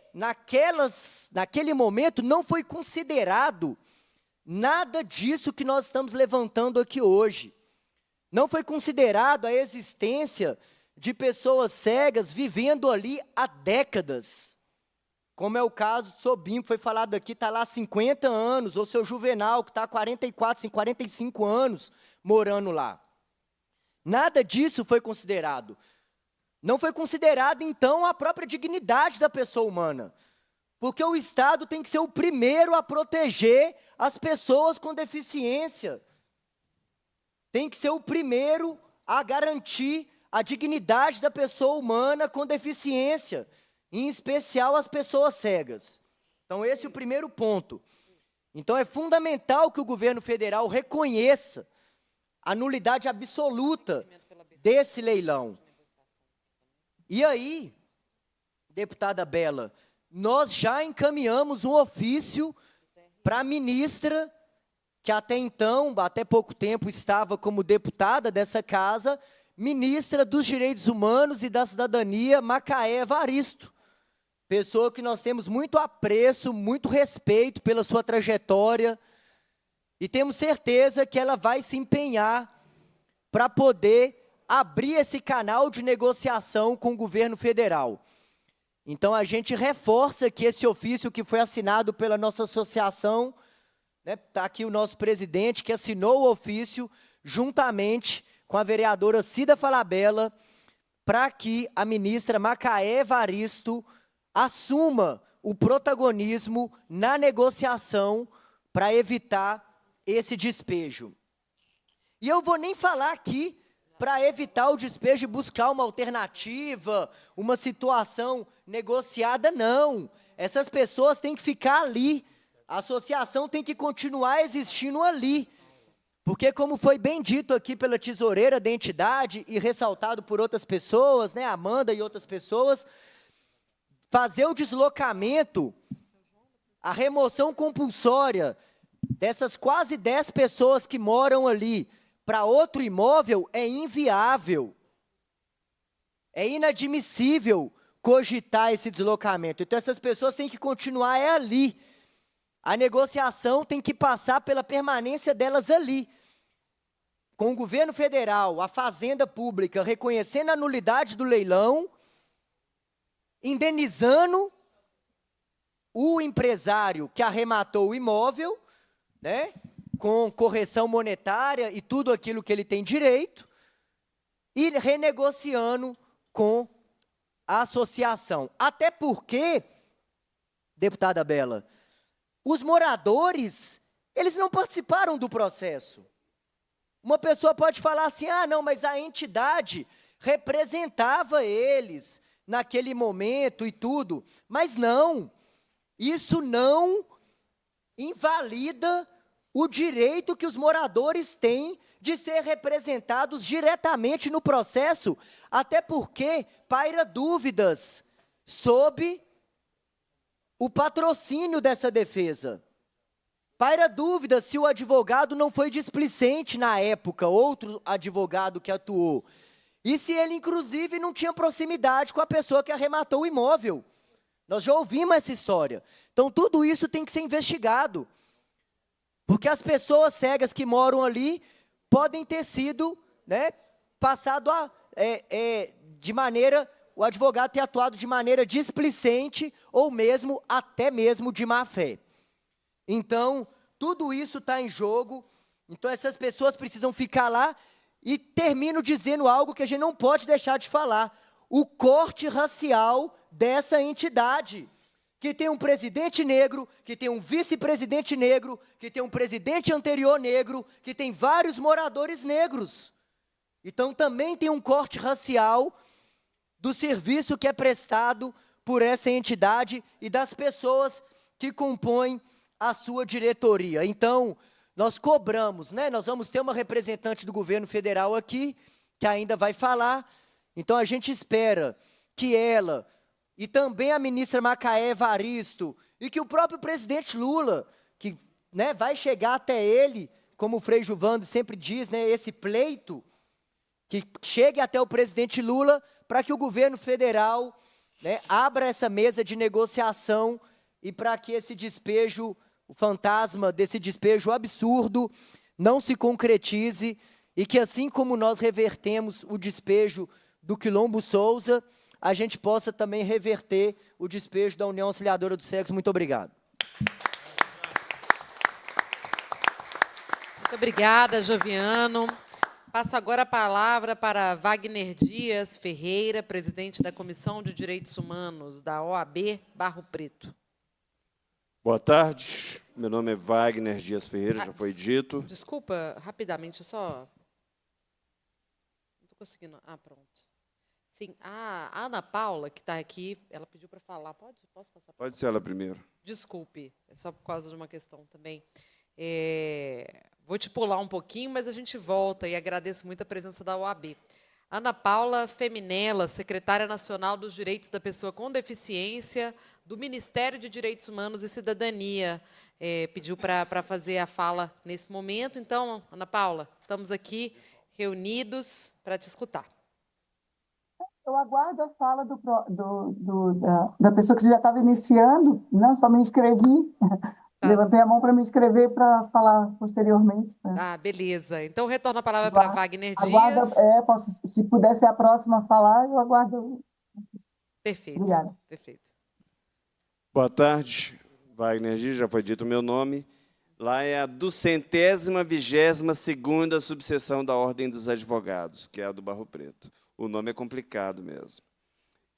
naquele momento não foi considerado nada disso que nós estamos levantando aqui hoje. Não foi considerado a existência de pessoas cegas vivendo ali há décadas. Como é o caso do Sobinho, que foi falado aqui, está lá há 50 anos, ou seu Juvenal, que está há 44, 45 anos morando lá. Nada disso foi considerado. Não foi considerado, então, a própria dignidade da pessoa humana. Porque o Estado tem que ser o primeiro a proteger as pessoas com deficiência. Tem que ser o primeiro a garantir a dignidade da pessoa humana com deficiência. em especial as pessoas cegas. Então, esse é o primeiro ponto. Então, é fundamental que o governo federal reconheça a nulidade absoluta desse leilão. E aí, deputada Bela, nós já encaminhamos um ofício para a ministra, que até então, até pouco tempo, estava como deputada dessa casa, ministra dos Direitos Humanos e da Cidadania, Macaé Evaristo. Pessoa que nós temos muito apreço, muito respeito pela sua trajetória, e temos certeza que ela vai se empenhar para poder abrir esse canal de negociação com o governo federal. Então, a gente reforça que esse ofício que foi assinado pela nossa associação, está aqui o nosso presidente, que assinou o ofício, juntamente com a vereadora Cida Falabella, para que a ministra Macaé Evaristo assuma o protagonismo na negociação para evitar esse despejo. E eu vou nem falar aqui para evitar o despejo e buscar uma alternativa, uma situação negociada, não. Essas pessoas têm que ficar ali, a associação tem que continuar existindo ali. Porque, como foi bem dito aqui pela tesoureira da entidade e ressaltado por outras pessoas, né, Amanda e outras pessoas, fazer o deslocamento, a remoção compulsória dessas quase 10 pessoas que moram ali para outro imóvel é inviável. É inadmissível cogitar esse deslocamento. Então, essas pessoas têm que continuar ali. A negociação tem que passar pela permanência delas ali. Com o governo federal, a Fazenda Pública reconhecendo a nulidade do leilão, indenizando o empresário que arrematou o imóvel, né, com correção monetária e tudo aquilo que ele tem direito, e renegociando com a associação. Até porque, deputada Bela, os moradores, eles não participaram do processo. Uma pessoa pode falar assim, ah, não, mas a entidade representava eles naquele momento e tudo. Mas não, isso não invalida o direito que os moradores têm de ser representados diretamente no processo, até porque paira dúvidas sobre o patrocínio dessa defesa. Paira dúvida se o advogado não foi displicente na época, outro advogado que atuou. E se ele, inclusive, não tinha proximidade com a pessoa que arrematou o imóvel. Nós já ouvimos essa história. Então, tudo isso tem que ser investigado. Porque as pessoas cegas que moram ali podem ter sido, né, passado de maneira, o advogado ter atuado de maneira displicente ou mesmo, até mesmo de má fé. Então, tudo isso está em jogo. Então, essas pessoas precisam ficar lá. E termino dizendo algo que a gente não pode deixar de falar. O corte racial dessa entidade, que tem um presidente negro, que tem um vice-presidente negro, que tem um presidente anterior negro, que tem vários moradores negros. Então, também tem um corte racial do serviço que é prestado por essa entidade e das pessoas que compõem a sua diretoria. Então, nós cobramos, né? Nós vamos ter uma representante do governo federal aqui, que ainda vai falar. Então, a gente espera que ela e também a ministra Macaé Evaristo e que o próprio presidente Lula, que, né, vai chegar até ele, como o Frei Juvando sempre diz, né, esse pleito, que chegue até o presidente Lula para que o governo federal, né, abra essa mesa de negociação e para que esse despejo, o fantasma desse despejo absurdo, não se concretize e que, assim como nós revertemos o despejo do Quilombo Souza, a gente possa também reverter o despejo da União Auxiliadora dos Cegos. Muito obrigado. Muito obrigada, Joviano. Passo agora a palavra para Wagner Dias Ferreira, presidente da Comissão de Direitos Humanos da OAB Barro Preto. Boa tarde, meu nome é Wagner Dias Ferreira, já foi dito. Desculpa, rapidamente, só... Não estou conseguindo... Ah, pronto. Sim, a Ana Paula, que está aqui, ela pediu para falar. Posso passar? Pode ser ela primeiro. Desculpe, é só por causa de uma questão também. Vou te pular um pouquinho, mas a gente volta e agradeço muito a presença da OAB. Ana Paula Feminella, secretária nacional dos Direitos da Pessoa com Deficiência, do Ministério de Direitos Humanos e Cidadania, pediu para fazer a fala nesse momento. Então, Ana Paula, estamos aqui reunidos para te escutar. Eu aguardo a fala da pessoa que já estava iniciando, não só me inscrevi, levantei a mão para me inscrever para falar posteriormente. Ah, beleza. Então, retorno a palavra para Wagner Dias. Aguardo, se puder ser a próxima a falar, eu aguardo. Perfeito. Obrigada. Perfeito. Boa tarde, Wagner Dias, já foi dito o meu nome. Lá é a 222ª subseção da Ordem dos Advogados, que é a do Barro Preto. O nome é complicado mesmo.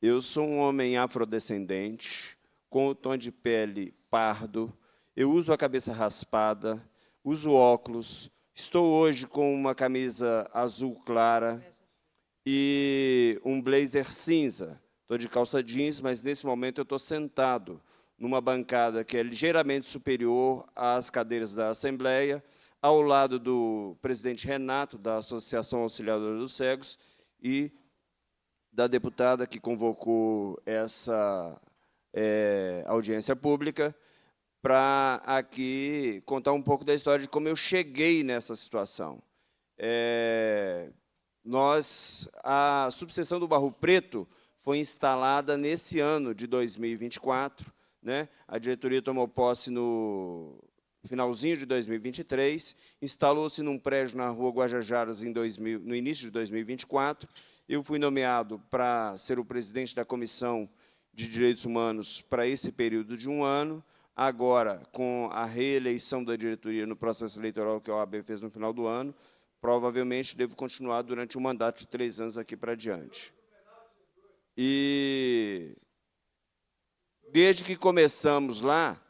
Eu sou um homem afrodescendente, com o tom de pele pardo, eu uso a cabeça raspada, uso óculos, estou hoje com uma camisa azul clara e um blazer cinza. Estou de calça jeans, mas nesse momento eu estou sentado numa bancada que é ligeiramente superior às cadeiras da Assembleia, ao lado do presidente Renato, da Associação Auxiliadora dos Cegos, e da deputada que convocou essa audiência pública, para aqui contar um pouco da história de como eu cheguei nessa situação. A subseção do Barro Preto foi instalada nesse ano de 2024, né? A diretoria tomou posse no finalzinho de 2023, instalou-se num prédio na Rua Guajajaras no início de 2024. Eu fui nomeado para ser o presidente da Comissão de Direitos Humanos para esse período de um ano. Agora, com a reeleição da diretoria no processo eleitoral que a OAB fez no final do ano, provavelmente devo continuar durante um mandato de 3 anos aqui para diante. E, desde que começamos lá,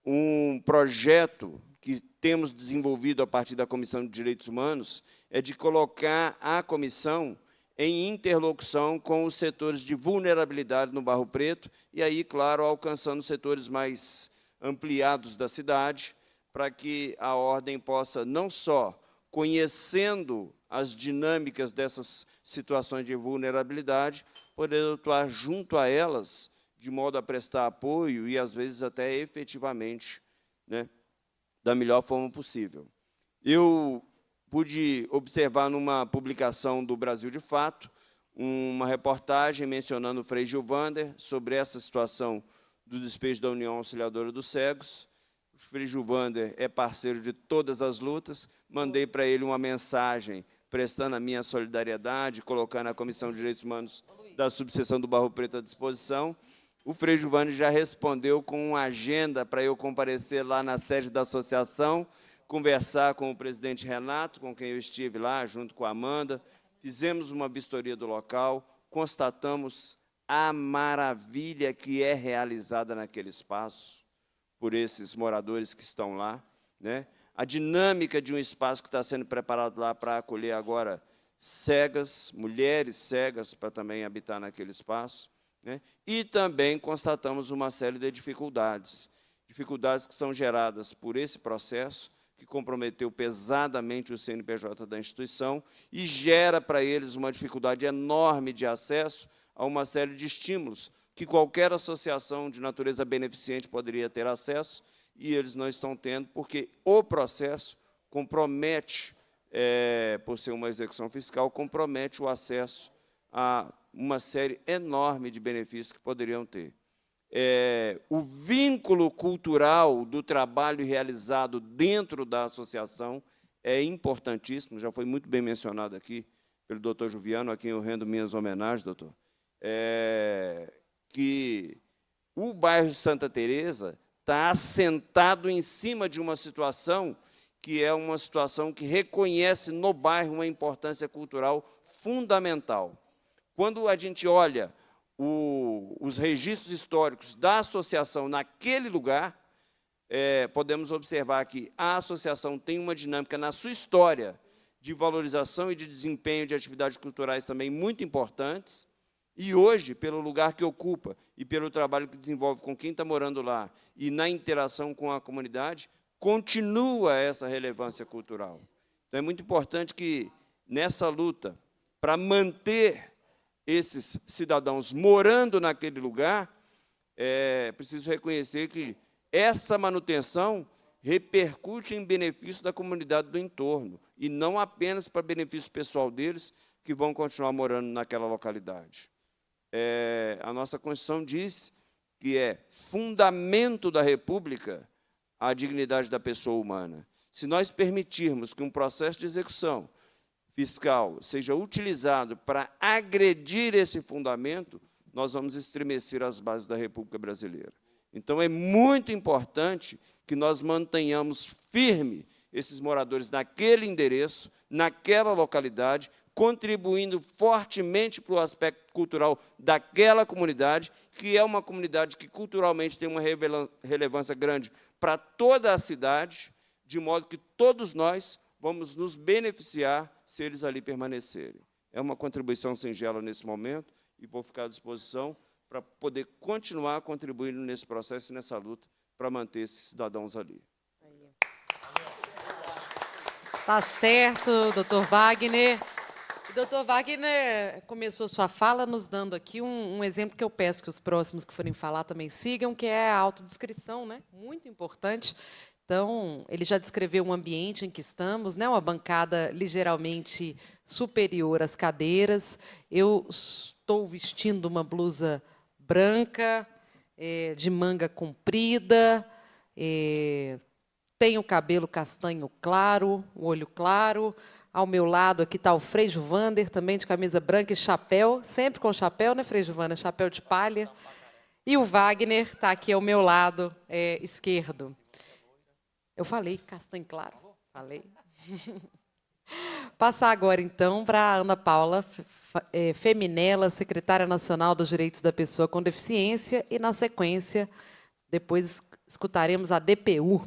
um projeto que temos desenvolvido a partir da Comissão de Direitos Humanos é de colocar a comissão em interlocução com os setores de vulnerabilidade no Barro Preto e aí, claro, alcançando setores mais ampliados da cidade, para que a ordem possa, não só conhecendo as dinâmicas dessas situações de vulnerabilidade, poder atuar junto a elas, de modo a prestar apoio e, às vezes, até efetivamente, né, da melhor forma possível. Eu pude observar numa publicação do Brasil de Fato, uma reportagem mencionando o Frei Gilvander sobre essa situação do despejo da União Auxiliadora dos Cegos. O Frei Gilvander é parceiro de todas as lutas, mandei para ele uma mensagem prestando a minha solidariedade, colocando a Comissão de Direitos Humanos da subseção do Barro Preto à disposição. O Frei Gilvander já respondeu com uma agenda para eu comparecer lá na sede da associação, conversar com o presidente Renato, com quem eu estive lá, junto com a Amanda, fizemos uma vistoria do local, constatamos a maravilha que é realizada naquele espaço por esses moradores que estão lá, né? A dinâmica de um espaço que está sendo preparado lá para acolher agora cegas, mulheres cegas, para também habitar naquele espaço, né? E também constatamos uma série de dificuldades que são geradas por esse processo, que comprometeu pesadamente o CNPJ da instituição e gera para eles uma dificuldade enorme de acesso a uma série de estímulos que qualquer associação de natureza beneficente poderia ter acesso, e eles não estão tendo, porque o processo compromete, por ser uma execução fiscal, compromete o acesso a uma série enorme de benefícios que poderiam ter. O vínculo cultural do trabalho realizado dentro da associação é importantíssimo, já foi muito bem mencionado aqui pelo doutor Juviano, a quem eu rendo minhas homenagens, doutor, que o bairro de Santa Teresa está assentado em cima de uma situação que é uma situação que reconhece no bairro uma importância cultural fundamental. Quando a gente olha os registros históricos da associação naquele lugar, podemos observar que a associação tem uma dinâmica na sua história de valorização e de desempenho de atividades culturais também muito importantes, E hoje, pelo lugar que ocupa e pelo trabalho que desenvolve com quem está morando lá e na interação com a comunidade, continua essa relevância cultural. Então, é muito importante que, nessa luta, para manter esses cidadãos morando naquele lugar, é preciso reconhecer que essa manutenção repercute em benefício da comunidade do entorno, e não apenas para benefício pessoal deles, que vão continuar morando naquela localidade. A nossa Constituição diz que é fundamento da República a dignidade da pessoa humana. Se nós permitirmos que um processo de execução fiscal seja utilizado para agredir esse fundamento, nós vamos estremecer as bases da República Brasileira. Então, é muito importante que nós mantenhamos firme esses moradores naquele endereço, naquela localidade, contribuindo fortemente para o aspecto cultural daquela comunidade, que é uma comunidade que culturalmente tem uma relevância grande para toda a cidade, de modo que todos nós vamos nos beneficiar se eles ali permanecerem. É uma contribuição singela nesse momento, e vou ficar à disposição para poder continuar contribuindo nesse processo e nessa luta para manter esses cidadãos ali. Tá certo, doutor Wagner. O doutor Wagner começou sua fala nos dando aqui um exemplo que eu peço que os próximos que forem falar também sigam, que é a autodescrição, né? Muito importante. Então, ele já descreveu um ambiente em que estamos, né? Uma bancada ligeiramente superior às cadeiras. Eu estou vestindo uma blusa branca, de manga comprida, tenho cabelo castanho claro, o olho claro. Ao meu lado aqui está o Frei Juvander, também de camisa branca e chapéu, sempre com chapéu, né, Frei Juvander? Chapéu de palha. E o Wagner está aqui ao meu lado esquerdo. Eu falei castanho claro? Falei. Passar agora, então, para a Ana Paula Feminella, secretária nacional dos Direitos da Pessoa com Deficiência, e, na sequência, depois escutaremos a DPU.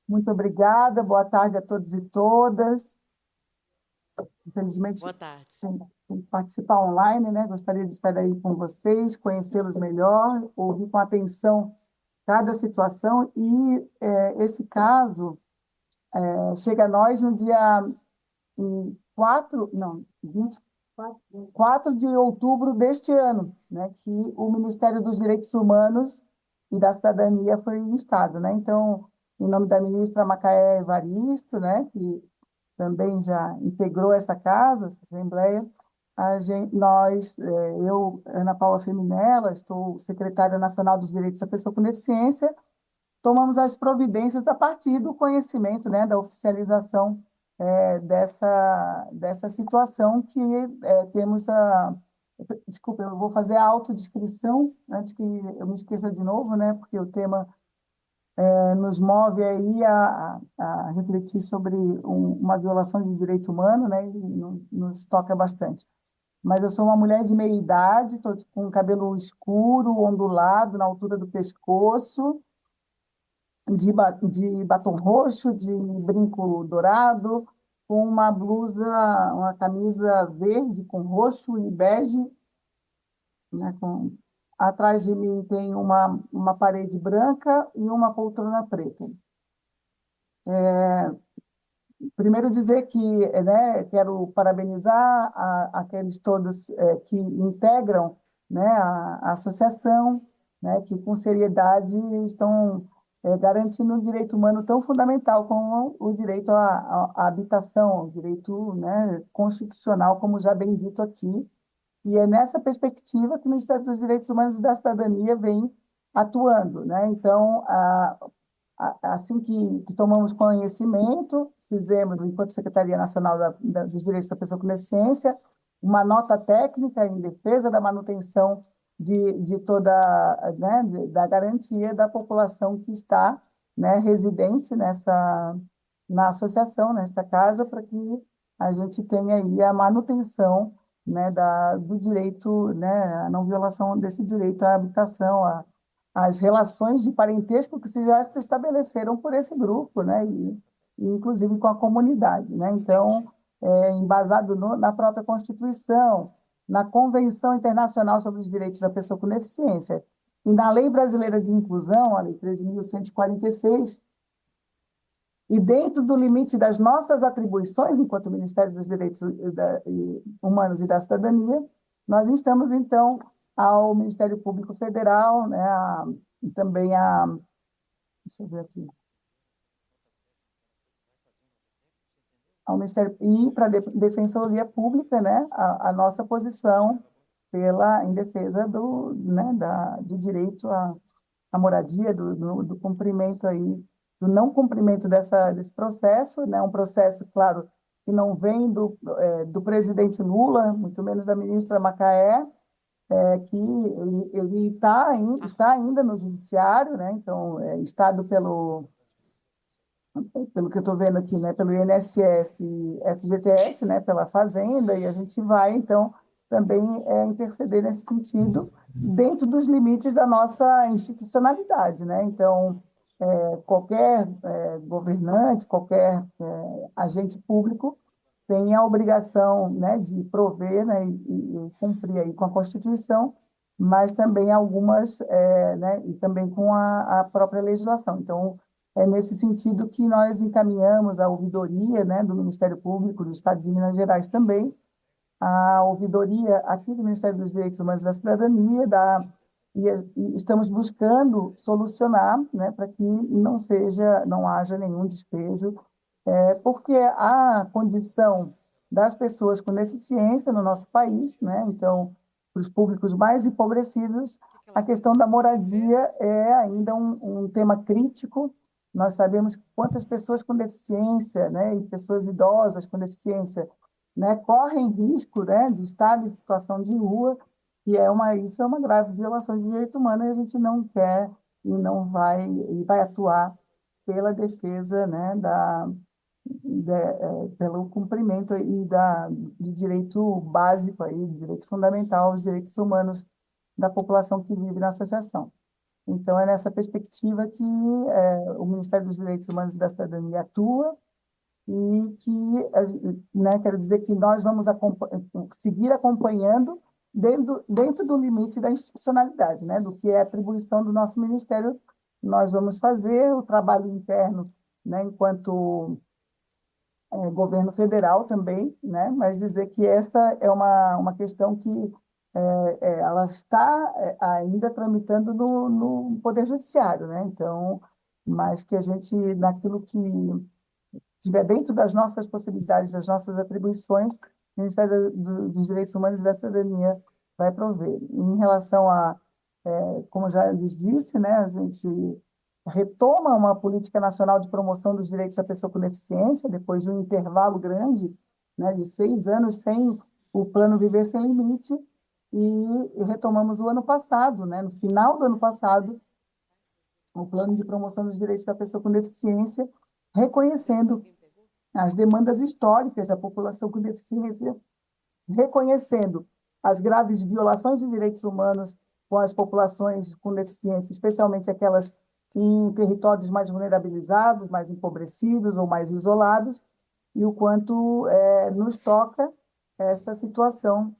Muito obrigada, boa tarde a todos e todas. Infelizmente, boa tarde. Tem que participar online, né? Gostaria de estar aí com vocês, conhecê-los melhor, ouvir com atenção cada situação. E esse caso chega a nós no dia 24 de outubro deste ano, né? Que o Ministério dos Direitos Humanos e da Cidadania foi instado, né? Então, em nome da ministra Macaé Evaristo, né, que também já integrou essa casa, essa Assembleia, eu, Ana Paula Feminella, estou secretária nacional dos Direitos da Pessoa com Deficiência, tomamos as providências a partir do conhecimento, né, da oficialização dessa situação que temos Desculpa, eu vou fazer a autodescrição, antes que eu me esqueça de novo, né, porque o tema nos move aí a refletir sobre uma violação de direito humano, né, e nos toca bastante. Mas eu sou uma mulher de meia idade, estou com cabelo escuro, ondulado, na altura do pescoço, de batom roxo, de brinco dourado, com uma blusa, uma camisa verde com roxo e bege, né, atrás de mim tem uma parede branca e uma poltrona preta. Primeiro dizer que, né, quero parabenizar aqueles todos que integram, né, a associação, né, que com seriedade estão garantindo um direito humano tão fundamental como o direito à habitação, o direito, né, constitucional, como já bem dito aqui. E é nessa perspectiva que o Ministério dos Direitos Humanos e da Cidadania vem atuando, né? Então, assim que tomamos conhecimento, fizemos, enquanto Secretaria Nacional dos Direitos da Pessoa com Deficiência, uma nota técnica em defesa da manutenção de toda, né, da garantia da população que está, né, residente na associação, nesta casa, para que a gente tenha aí a manutenção, né, do direito, né, a não violação desse direito à habitação, as relações de parentesco que já se estabeleceram por esse grupo, né, e inclusive com a comunidade, né? Então, embasado na própria Constituição, na Convenção Internacional sobre os Direitos da Pessoa com Deficiência e na Lei Brasileira de Inclusão, a Lei 13.146, e dentro do limite das nossas atribuições enquanto Ministério dos Direitos Humanos e da Cidadania, nós instamos, então, ao Ministério Público Federal, né, e também deixa eu ver aqui, ao Ministério e para a Defensoria Pública, né, a nossa posição em defesa do direito à moradia, do cumprimento aí, do não cumprimento desse processo, né, um processo, claro, que não vem do presidente Lula, muito menos da ministra Macaé, que ele está ainda no judiciário, né, então, estado pelo que eu estou vendo aqui, né, pelo INSS e FGTS, né, pela Fazenda, e a gente vai, então, também interceder nesse sentido, dentro dos limites da nossa institucionalidade, né? Então, qualquer governante, qualquer agente público tem a obrigação, né, de prover, né, e cumprir aí com a Constituição, mas também algumas, né, e também com a própria legislação. Então, é nesse sentido que nós encaminhamos a ouvidoria, né, do Ministério Público do Estado de Minas Gerais também, a ouvidoria aqui do Ministério dos Direitos Humanos e da Cidadania, e estamos buscando solucionar, né, para que não haja nenhum despejo, porque a condição das pessoas com deficiência no nosso país, né, então, para os públicos mais empobrecidos, a questão da moradia é ainda um tema crítico. Nós sabemos quantas pessoas com deficiência, né, e pessoas idosas com deficiência, né, correm risco, né, de estar em situação de rua, e isso é uma grave violação de direito humano, e a gente não quer e não vai atuar pela defesa, né, pelo cumprimento aí de direito básico aí, direito fundamental, os direitos humanos da população que vive na associação. Então, é nessa perspectiva que o Ministério dos Direitos Humanos e da Cidadania atua, e que, né, quero dizer que nós vamos seguir acompanhando dentro do limite da institucionalidade, né, do que é atribuição do nosso Ministério. Nós vamos fazer o trabalho interno, né, enquanto governo federal também, né, mas dizer que essa é uma questão que ela está ainda tramitando no Poder Judiciário, né, então, mas que a gente, naquilo que estiver dentro das nossas possibilidades, das nossas atribuições, o Ministério dos Direitos Humanos e da Cidadania vai prover. Em relação como já lhes disse, né, a gente retoma uma política nacional de promoção dos direitos da pessoa com deficiência, depois de um intervalo grande, né, de 6 anos sem o Plano Viver Sem Limite, e retomamos o ano passado, né, no final do ano passado, o Plano de Promoção dos Direitos da Pessoa com Deficiência, reconhecendo as demandas históricas da população com deficiência, reconhecendo as graves violações de direitos humanos com as populações com deficiência, especialmente aquelas em territórios mais vulnerabilizados, mais empobrecidos ou mais isolados, e o quanto nos toca essa situação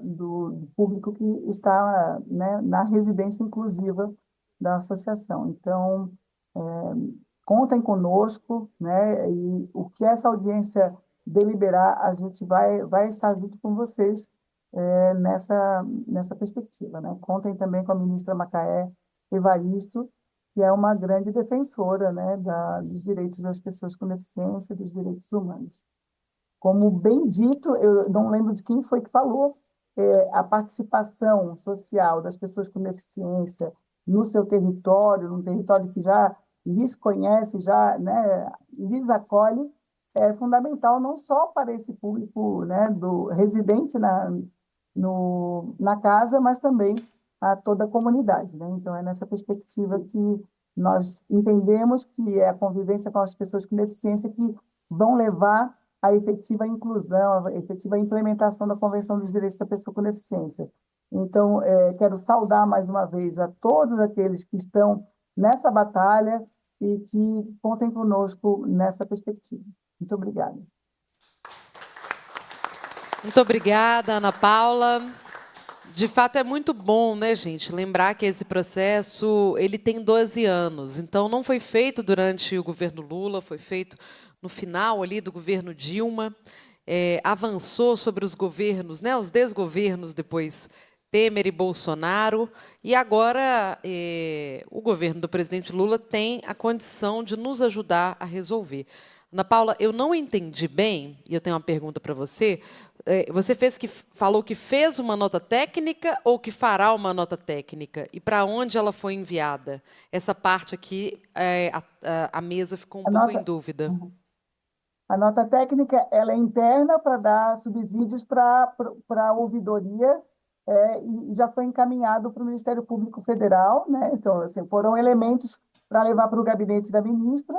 do público que está, né, na residência inclusiva da associação. Então, contem conosco, né, e o que essa audiência deliberar, a gente vai estar junto com vocês nessa perspectiva, né? Contem também com a ministra Macaé Evaristo, que é uma grande defensora, né, dos direitos das pessoas com deficiência, dos direitos humanos. Como bem dito, eu não lembro de quem foi que falou, a participação social das pessoas com deficiência no seu território, num território que já lhes conhece, já, né, lhes acolhe, é fundamental não só para esse público, né, do residente na casa, mas também a toda a comunidade, né? Então, é nessa perspectiva que nós entendemos que é a convivência com as pessoas com deficiência que vão levar à efetiva inclusão, à efetiva implementação da Convenção dos Direitos da Pessoa com Deficiência. Então, quero saudar mais uma vez a todos aqueles que estão nessa batalha e que contem conosco nessa perspectiva. Muito obrigada. Muito obrigada, Ana Paula. De fato, é muito bom, né, gente, lembrar que esse processo ele tem 12 anos. Então, não foi feito durante o governo Lula, foi feito no final ali do governo Dilma. Avançou sobre os governos, né, os desgovernos depois Temer e Bolsonaro. E agora o governo do presidente Lula tem a condição de nos ajudar a resolver. Ana Paula, eu não entendi bem, e eu tenho uma pergunta para você. Você falou que fez uma nota técnica ou que fará uma nota técnica? E para onde ela foi enviada? Essa parte aqui, a mesa ficou um pouco em dúvida. A nota técnica ela é interna para dar subsídios para a ouvidoria e já foi encaminhado para o Ministério Público Federal, né? Então, assim, foram elementos para levar para o gabinete da ministra,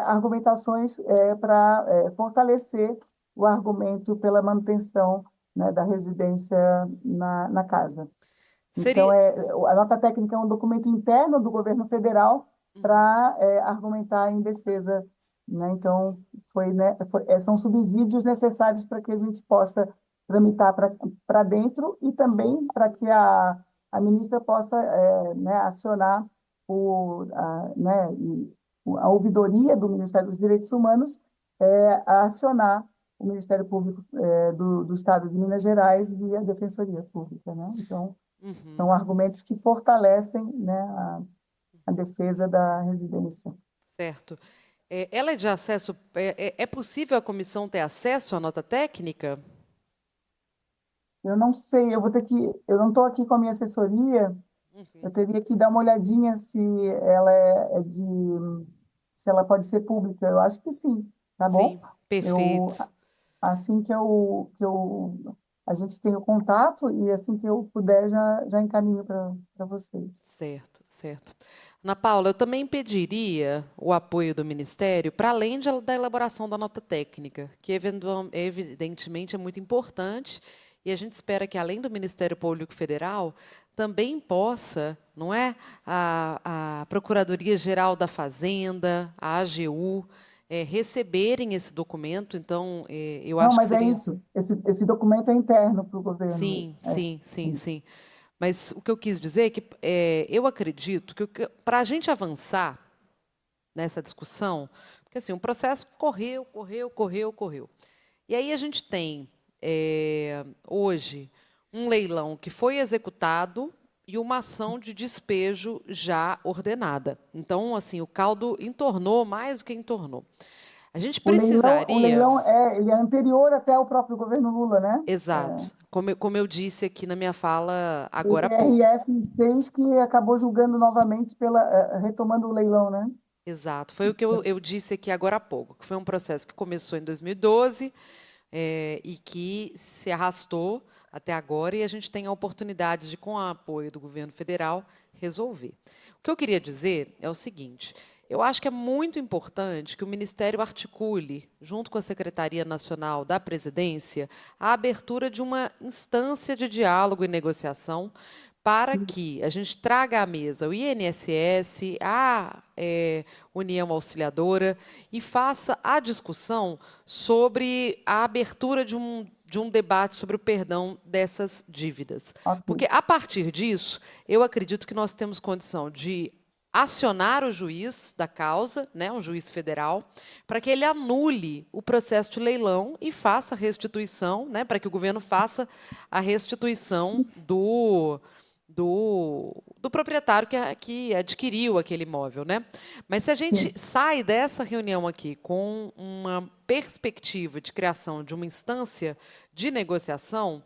argumentações para fortalecer o argumento pela manutenção, né, da residência na casa. Então, a nota técnica é um documento interno do governo federal para argumentar em defesa, né? Então, são subsídios necessários para que a gente possa tramitar para dentro e também para que a ministra possa né, acionar a ouvidoria do Ministério dos Direitos Humanos, a acionar o Ministério Público do Estado de Minas Gerais e a Defensoria Pública, né? Então, são argumentos que fortalecem, né, a defesa da residência. Certo. Ela é de acesso... É possível a comissão ter acesso à nota técnica? Eu não sei, eu não estou aqui com a minha assessoria, eu teria que dar uma olhadinha se ela se ela pode ser pública. Eu acho que sim, tá bom? Sim, perfeito. Assim que a gente tem o contato e assim que eu puder, já encaminho para vocês. Certo, certo. Ana Paula, eu também pediria o apoio do Ministério para além da elaboração da nota técnica, que evidentemente é muito importante, e a gente espera que, além do Ministério Público Federal, também possa, não é, a Procuradoria-Geral da Fazenda, a AGU, receberem esse documento. Então, eu acho que seria... Não, mas é isso. Esse documento é interno para o governo. Sim, sim. Mas o que eu quis dizer é que eu acredito que para a gente avançar nessa discussão, porque assim, o processo correu. E aí a gente tem, hoje, um leilão que foi executado e uma ação de despejo já ordenada. Então, assim, o caldo entornou mais do que entornou. A gente precisaria... O leilão ele é anterior até ao próprio governo Lula, né? Exato. Como eu disse aqui na minha fala agora há pouco. O TRF6 que acabou julgando novamente retomando o leilão, né? Exato. Foi o que eu disse aqui agora há pouco, que foi um processo que começou em 2012 e que se arrastou até agora, e a gente tem a oportunidade de, com o apoio do governo federal, resolver. O que eu queria dizer é o seguinte: eu acho que é muito importante que o Ministério articule, junto com a Secretaria Nacional da Presidência, a abertura de uma instância de diálogo e negociação para que a gente traga à mesa o INSS, a União Auxiliadora, e faça a discussão sobre a abertura de um debate sobre o perdão dessas dívidas. Porque, a partir disso, eu acredito que nós temos condição de acionar o juiz da causa, né, um juiz federal, para que ele anule o processo de leilão e faça a restituição, né, para que o governo faça a restituição do proprietário que adquiriu aquele imóvel, né? Mas se a gente sai dessa reunião aqui com uma perspectiva de criação de uma instância de negociação,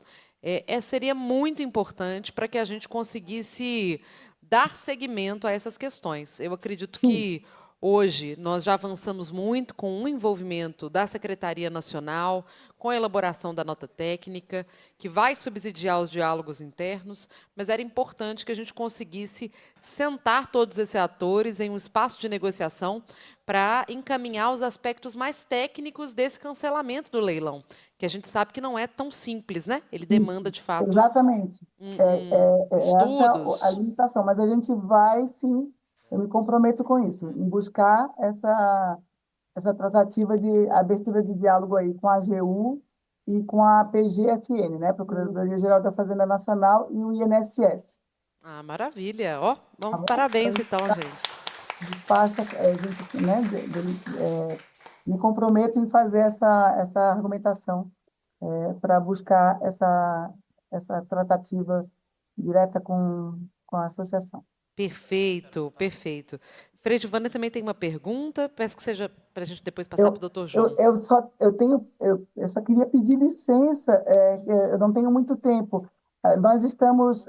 seria muito importante para que a gente conseguisse dar seguimento a essas questões. Eu acredito que hoje nós já avançamos muito com o envolvimento da Secretaria Nacional, com a elaboração da nota técnica, que vai subsidiar os diálogos internos, mas era importante que a gente conseguisse sentar todos esses atores em um espaço de negociação para encaminhar os aspectos mais técnicos desse cancelamento do leilão, que a gente sabe que não é tão simples, né? Ele demanda, de fato, exatamente. estudos. Essa a limitação, mas a gente vai, sim, eu me comprometo com isso, em buscar essa tratativa de abertura de diálogo aí com a AGU e com a PGFN, né, Procuradoria-Geral da Fazenda Nacional, e o INSS. Ah, maravilha. Ó, Tá bom? parabéns, Então, então, gente. despacha, gente, né, me comprometo em fazer essa argumentação para buscar essa tratativa direta com a associação. Perfeito, perfeito. Frei Giovanni também tem uma pergunta, peço que seja para a gente depois passar para o doutor João. Eu só queria pedir licença, eu não tenho muito tempo. Nós estamos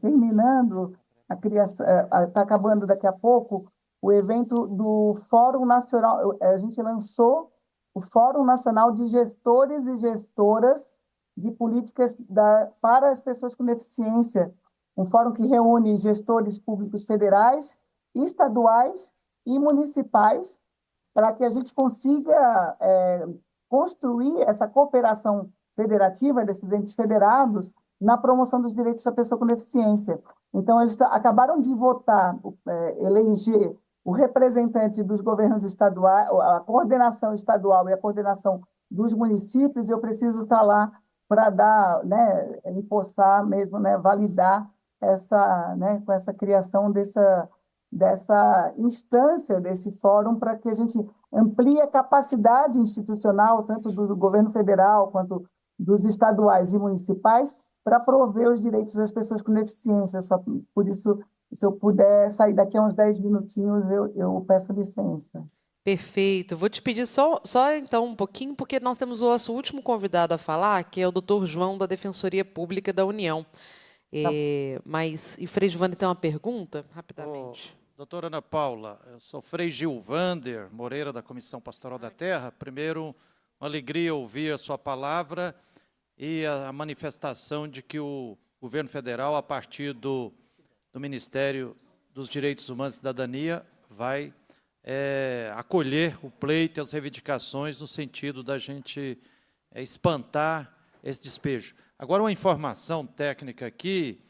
terminando a criação, está acabando daqui a pouco o evento do Fórum Nacional. A gente lançou o Fórum Nacional de Gestores e Gestoras de Políticas para as Pessoas com Deficiência, um fórum que reúne gestores públicos federais, estaduais e municipais, para que a gente consiga construir essa cooperação federativa desses entes federados na promoção dos direitos da pessoa com deficiência. Então, eles acabaram de votar, eleger o representante dos governos estaduais, a coordenação estadual e a coordenação dos municípios, e eu preciso estar lá para dar, né, empossar mesmo, né, validar com essa criação dessa instância, desse fórum, para que a gente amplie a capacidade institucional, tanto do governo federal quanto dos estaduais e municipais, para prover os direitos das pessoas com deficiência. Só por isso, se eu puder sair daqui a uns 10 minutinhos, eu peço licença. Perfeito. Vou te pedir só então um pouquinho, porque nós temos o nosso último convidado a falar, que é o doutor João, da Defensoria Pública da União. Mas o Frei Giovanni tem uma pergunta, rapidamente. Doutora Ana Paula, eu sou Frei Gilvander Moreira, da Comissão Pastoral da Terra. Primeiro, uma alegria ouvir a sua palavra e a manifestação de que o governo federal, a partir do Ministério dos Direitos Humanos e Cidadania, vai acolher o pleito e as reivindicações no sentido da gente espantar esse despejo. Agora, uma informação técnica aqui,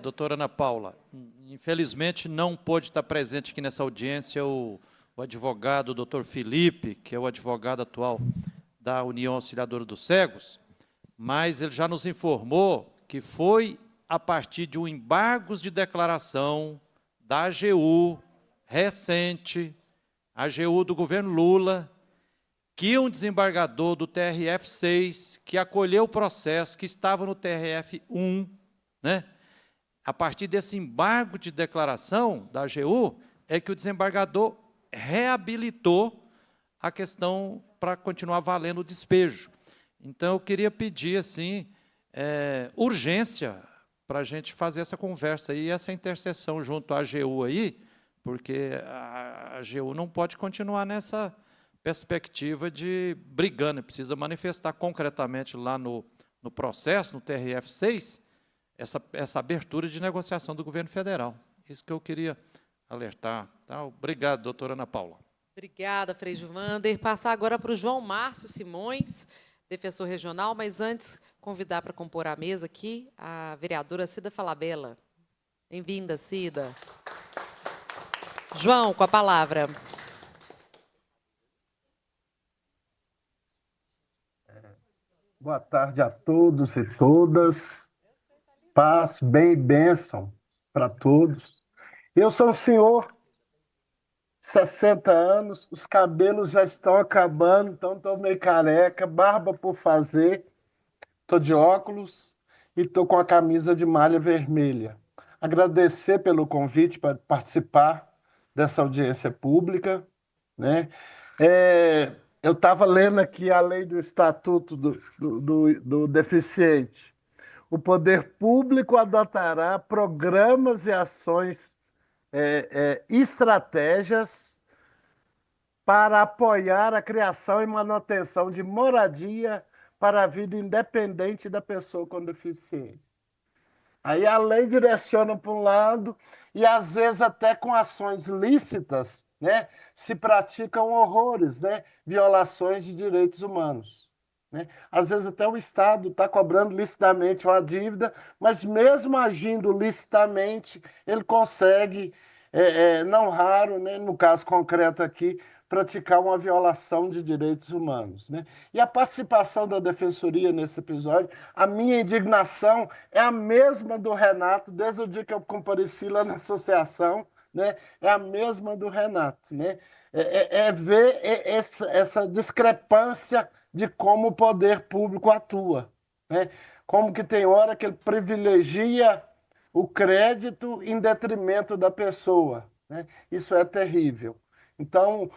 doutora Ana Paula, infelizmente não pôde estar presente aqui nessa audiência o advogado doutor Felipe, que é o advogado atual da União Auxiliadora dos Cegos, mas ele já nos informou que foi a partir de um embargo de declaração da AGU, recente, AGU do governo Lula, que um desembargador do TRF-6, que acolheu o processo, que estava no TRF-1, né? A partir desse embargo de declaração da AGU, é que o desembargador reabilitou a questão para continuar valendo o despejo. Então, eu queria pedir, assim, urgência para a gente fazer essa conversa e essa interseção junto à AGU aí, porque a AGU não pode continuar nessa perspectiva de brigando, precisa manifestar concretamente lá no processo, no TRF-6, essa abertura de negociação do governo federal. Isso que eu queria alertar. Tá? Obrigado, doutora Ana Paula. Obrigada, Frei Givander. Passar agora para o João Márcio Simões, defensor regional, mas antes convidar para compor a mesa aqui a vereadora Cida Falabella. Bem-vinda, Cida. João, com a palavra. Boa tarde a todos e todas. Paz, bem e bênção para todos. Eu sou um senhor, 60 anos, os cabelos já estão acabando, então estou meio careca, barba por fazer, estou de óculos e estou com a camisa de malha vermelha. Agradecer pelo convite para participar dessa audiência pública, né? Eu estava lendo aqui a lei do Estatuto do Deficiente. O poder público adotará programas e ações, estratégias para apoiar a criação e manutenção de moradia para a vida independente da pessoa com deficiência. Aí a lei direciona para um lado e, às vezes, até com ações lícitas, né, se praticam horrores, né, violações de direitos humanos. Né? Às vezes até o Estado está cobrando licitamente uma dívida, mas mesmo agindo licitamente, ele consegue, não raro, né, no caso concreto aqui, praticar uma violação de direitos humanos, né? E a participação da Defensoria nesse episódio, a minha indignação é a mesma do Renato, desde o dia que eu compareci lá na associação, né? É a mesma do Renato, né? Ver essa discrepância de como o poder público atua, né? Como que tem hora que ele privilegia o crédito em detrimento da pessoa, né? Isso é terrível. Então,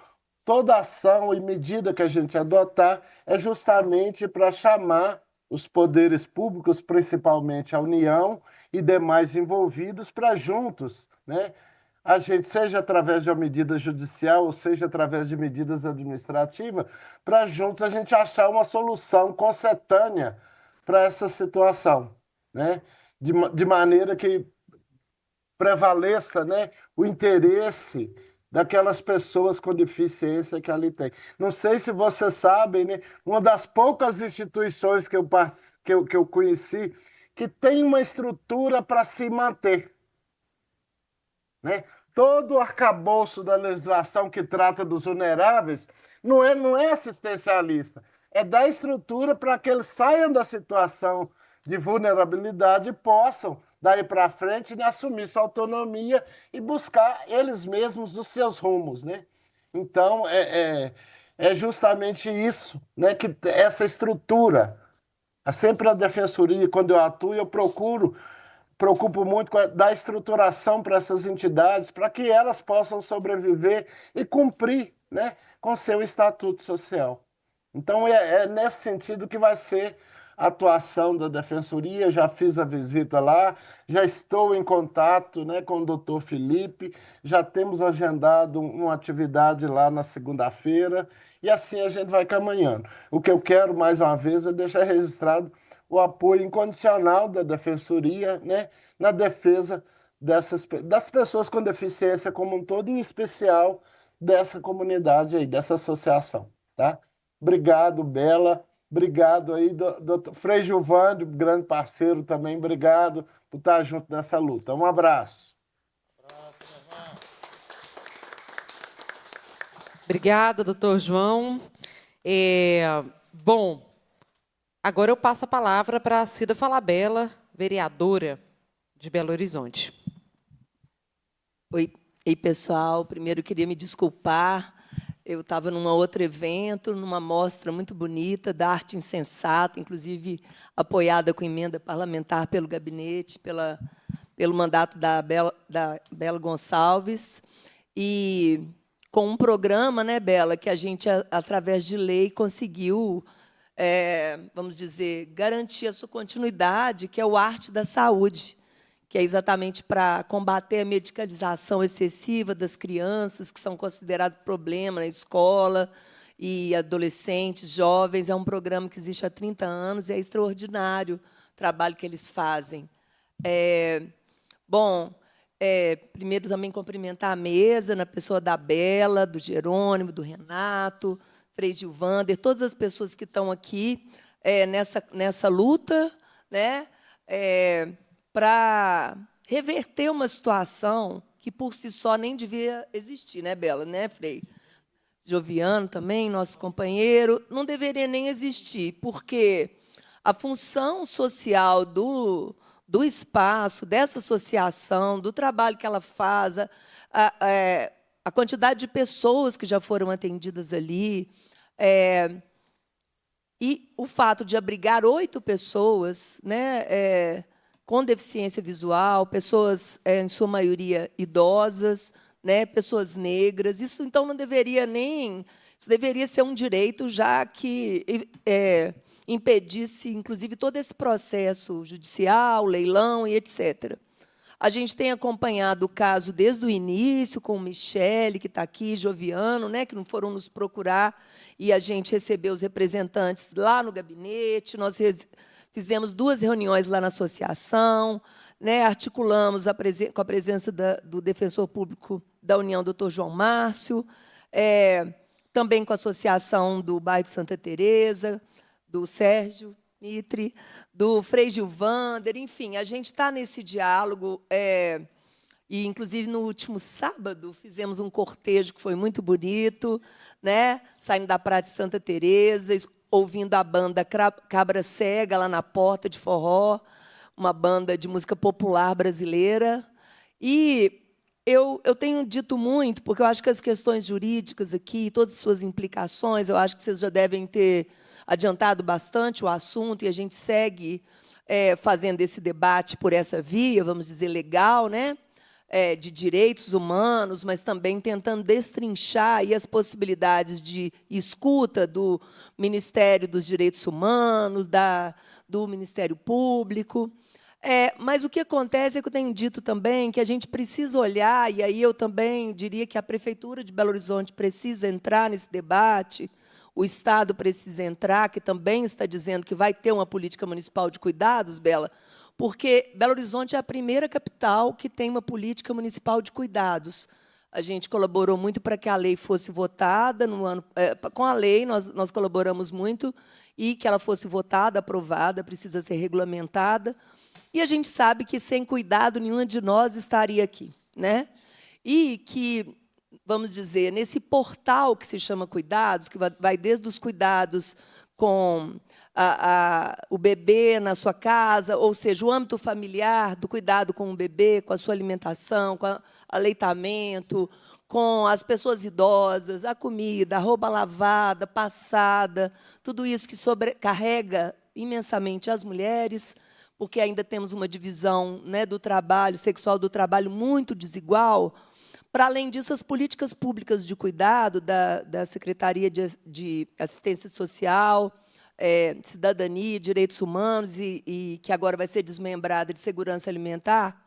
toda ação e medida que a gente adotar é justamente para chamar os poderes públicos, principalmente a União e demais envolvidos, para juntos, né, a gente, seja através de uma medida judicial, ou seja através de medidas administrativas, para juntos a gente achar uma solução concetânea para essa situação, né? De maneira que prevaleça, né, o interesse daquelas pessoas com deficiência que ali tem. Não sei se vocês sabem, né, uma das poucas instituições que eu conheci que tem uma estrutura para se manter, né? Todo o arcabouço da legislação que trata dos vulneráveis não é assistencialista, é dar estrutura para que eles saiam da situação de vulnerabilidade e possam, daí para frente, né, assumir sua autonomia e buscar eles mesmos os seus rumos, né? Então, é justamente isso, né, que essa estrutura. Sempre a Defensoria, quando eu atuo, eu preocupo muito da estruturação para essas entidades, para que elas possam sobreviver e cumprir, né, com seu estatuto social. Então, é nesse sentido que vai ser a atuação da Defensoria. Já fiz a visita lá, já estou em contato, né, com o doutor Felipe, já temos agendado uma atividade lá na segunda-feira, e assim a gente vai caminhando. O que eu quero, mais uma vez, é deixar registrado o apoio incondicional da Defensoria, né, na defesa das pessoas com deficiência como um todo, em especial dessa comunidade aí, dessa associação, tá? Obrigado, Bela. Obrigado aí, doutor Frei Gilvândio, grande parceiro também. Obrigado por estar junto nessa luta. Um abraço. Obrigada, doutor João. Bom, agora eu passo a palavra para a Cida Falabella, vereadora de Belo Horizonte. Oi, pessoal. Primeiro, eu queria me desculpar. Eu estava num outro evento, numa mostra muito bonita da arte insensata, inclusive apoiada com emenda parlamentar pelo gabinete, pelo mandato da Bela Gonçalves, e com um programa, né, Bela, que a gente, através de lei, conseguiu, vamos dizer, garantir a sua continuidade, que é o Arte da Saúde, que é exatamente para combater a medicalização excessiva das crianças, que são considerados problema na escola, e adolescentes, jovens. É um programa que existe há 30 anos e é extraordinário o trabalho que eles fazem. Primeiro, também cumprimentar a mesa, na pessoa da Bela, do Jerônimo, do Renato, Frei Gilvander, todas as pessoas que estão aqui nessa luta, né, para reverter uma situação que, por si só, nem devia existir, né, Bela? Né, Frei? Joviano também, nosso companheiro, não deveria nem existir, porque a função social do espaço, dessa associação, do trabalho que ela faz, a quantidade de pessoas que já foram atendidas ali, e o fato de abrigar 8 pessoas, né, com deficiência visual, pessoas, em sua maioria, idosas, né, pessoas negras. Isso, então, não deveria nem... Isso deveria ser um direito, já que impedisse, inclusive, todo esse processo judicial, leilão e etc. A gente tem acompanhado o caso desde o início, com o Michele, que está aqui, Joviano, né, que não foram nos procurar, e a gente recebeu os representantes lá no gabinete. Nós fizemos 2 reuniões lá na associação, né, articulamos com a presença do defensor público da União, doutor João Márcio, também com a associação do bairro Santa Teresa, do Sérgio Mitre, do Frei Gilvander, enfim, a gente está nesse diálogo E, inclusive, no último sábado, fizemos um cortejo que foi muito bonito, né? Saindo da Praia de Santa Teresa, ouvindo a banda Cabra Cega, lá na Porta de Forró, uma banda de música popular brasileira. E eu tenho dito muito, porque eu acho que as questões jurídicas aqui, todas as suas implicações, eu acho que vocês já devem ter adiantado bastante o assunto, e a gente segue fazendo esse debate por essa via, vamos dizer, legal, né? De direitos humanos, mas também tentando destrinchar aí as possibilidades de escuta do Ministério dos Direitos Humanos, do Ministério Público. Mas o que acontece é que eu tenho dito também que a gente precisa olhar, e aí eu também diria que a Prefeitura de Belo Horizonte precisa entrar nesse debate, o Estado precisa entrar, que também está dizendo que vai ter uma política municipal de cuidados, Bela, porque Belo Horizonte é a primeira capital que tem uma política municipal de cuidados. A gente colaborou muito para que a lei fosse votada no ano. Com a lei, nós colaboramos muito, e que ela fosse votada, aprovada, precisa ser regulamentada. E a gente sabe que, sem cuidado, nenhuma de nós estaria aqui, né? E que, vamos dizer, nesse portal que se chama Cuidados, que vai desde os cuidados com o bebê na sua casa, ou seja, o âmbito familiar, do cuidado com o bebê, com a sua alimentação, com o aleitamento, com as pessoas idosas, a comida, a roupa lavada, passada, tudo isso que sobrecarrega imensamente as mulheres, porque ainda temos uma divisão, né, do trabalho, sexual do trabalho, muito desigual. Para além disso, as políticas públicas de cuidado da Secretaria de Assistência Social, Cidadania e Direitos Humanos, e que agora vai ser desmembrada, de Segurança Alimentar,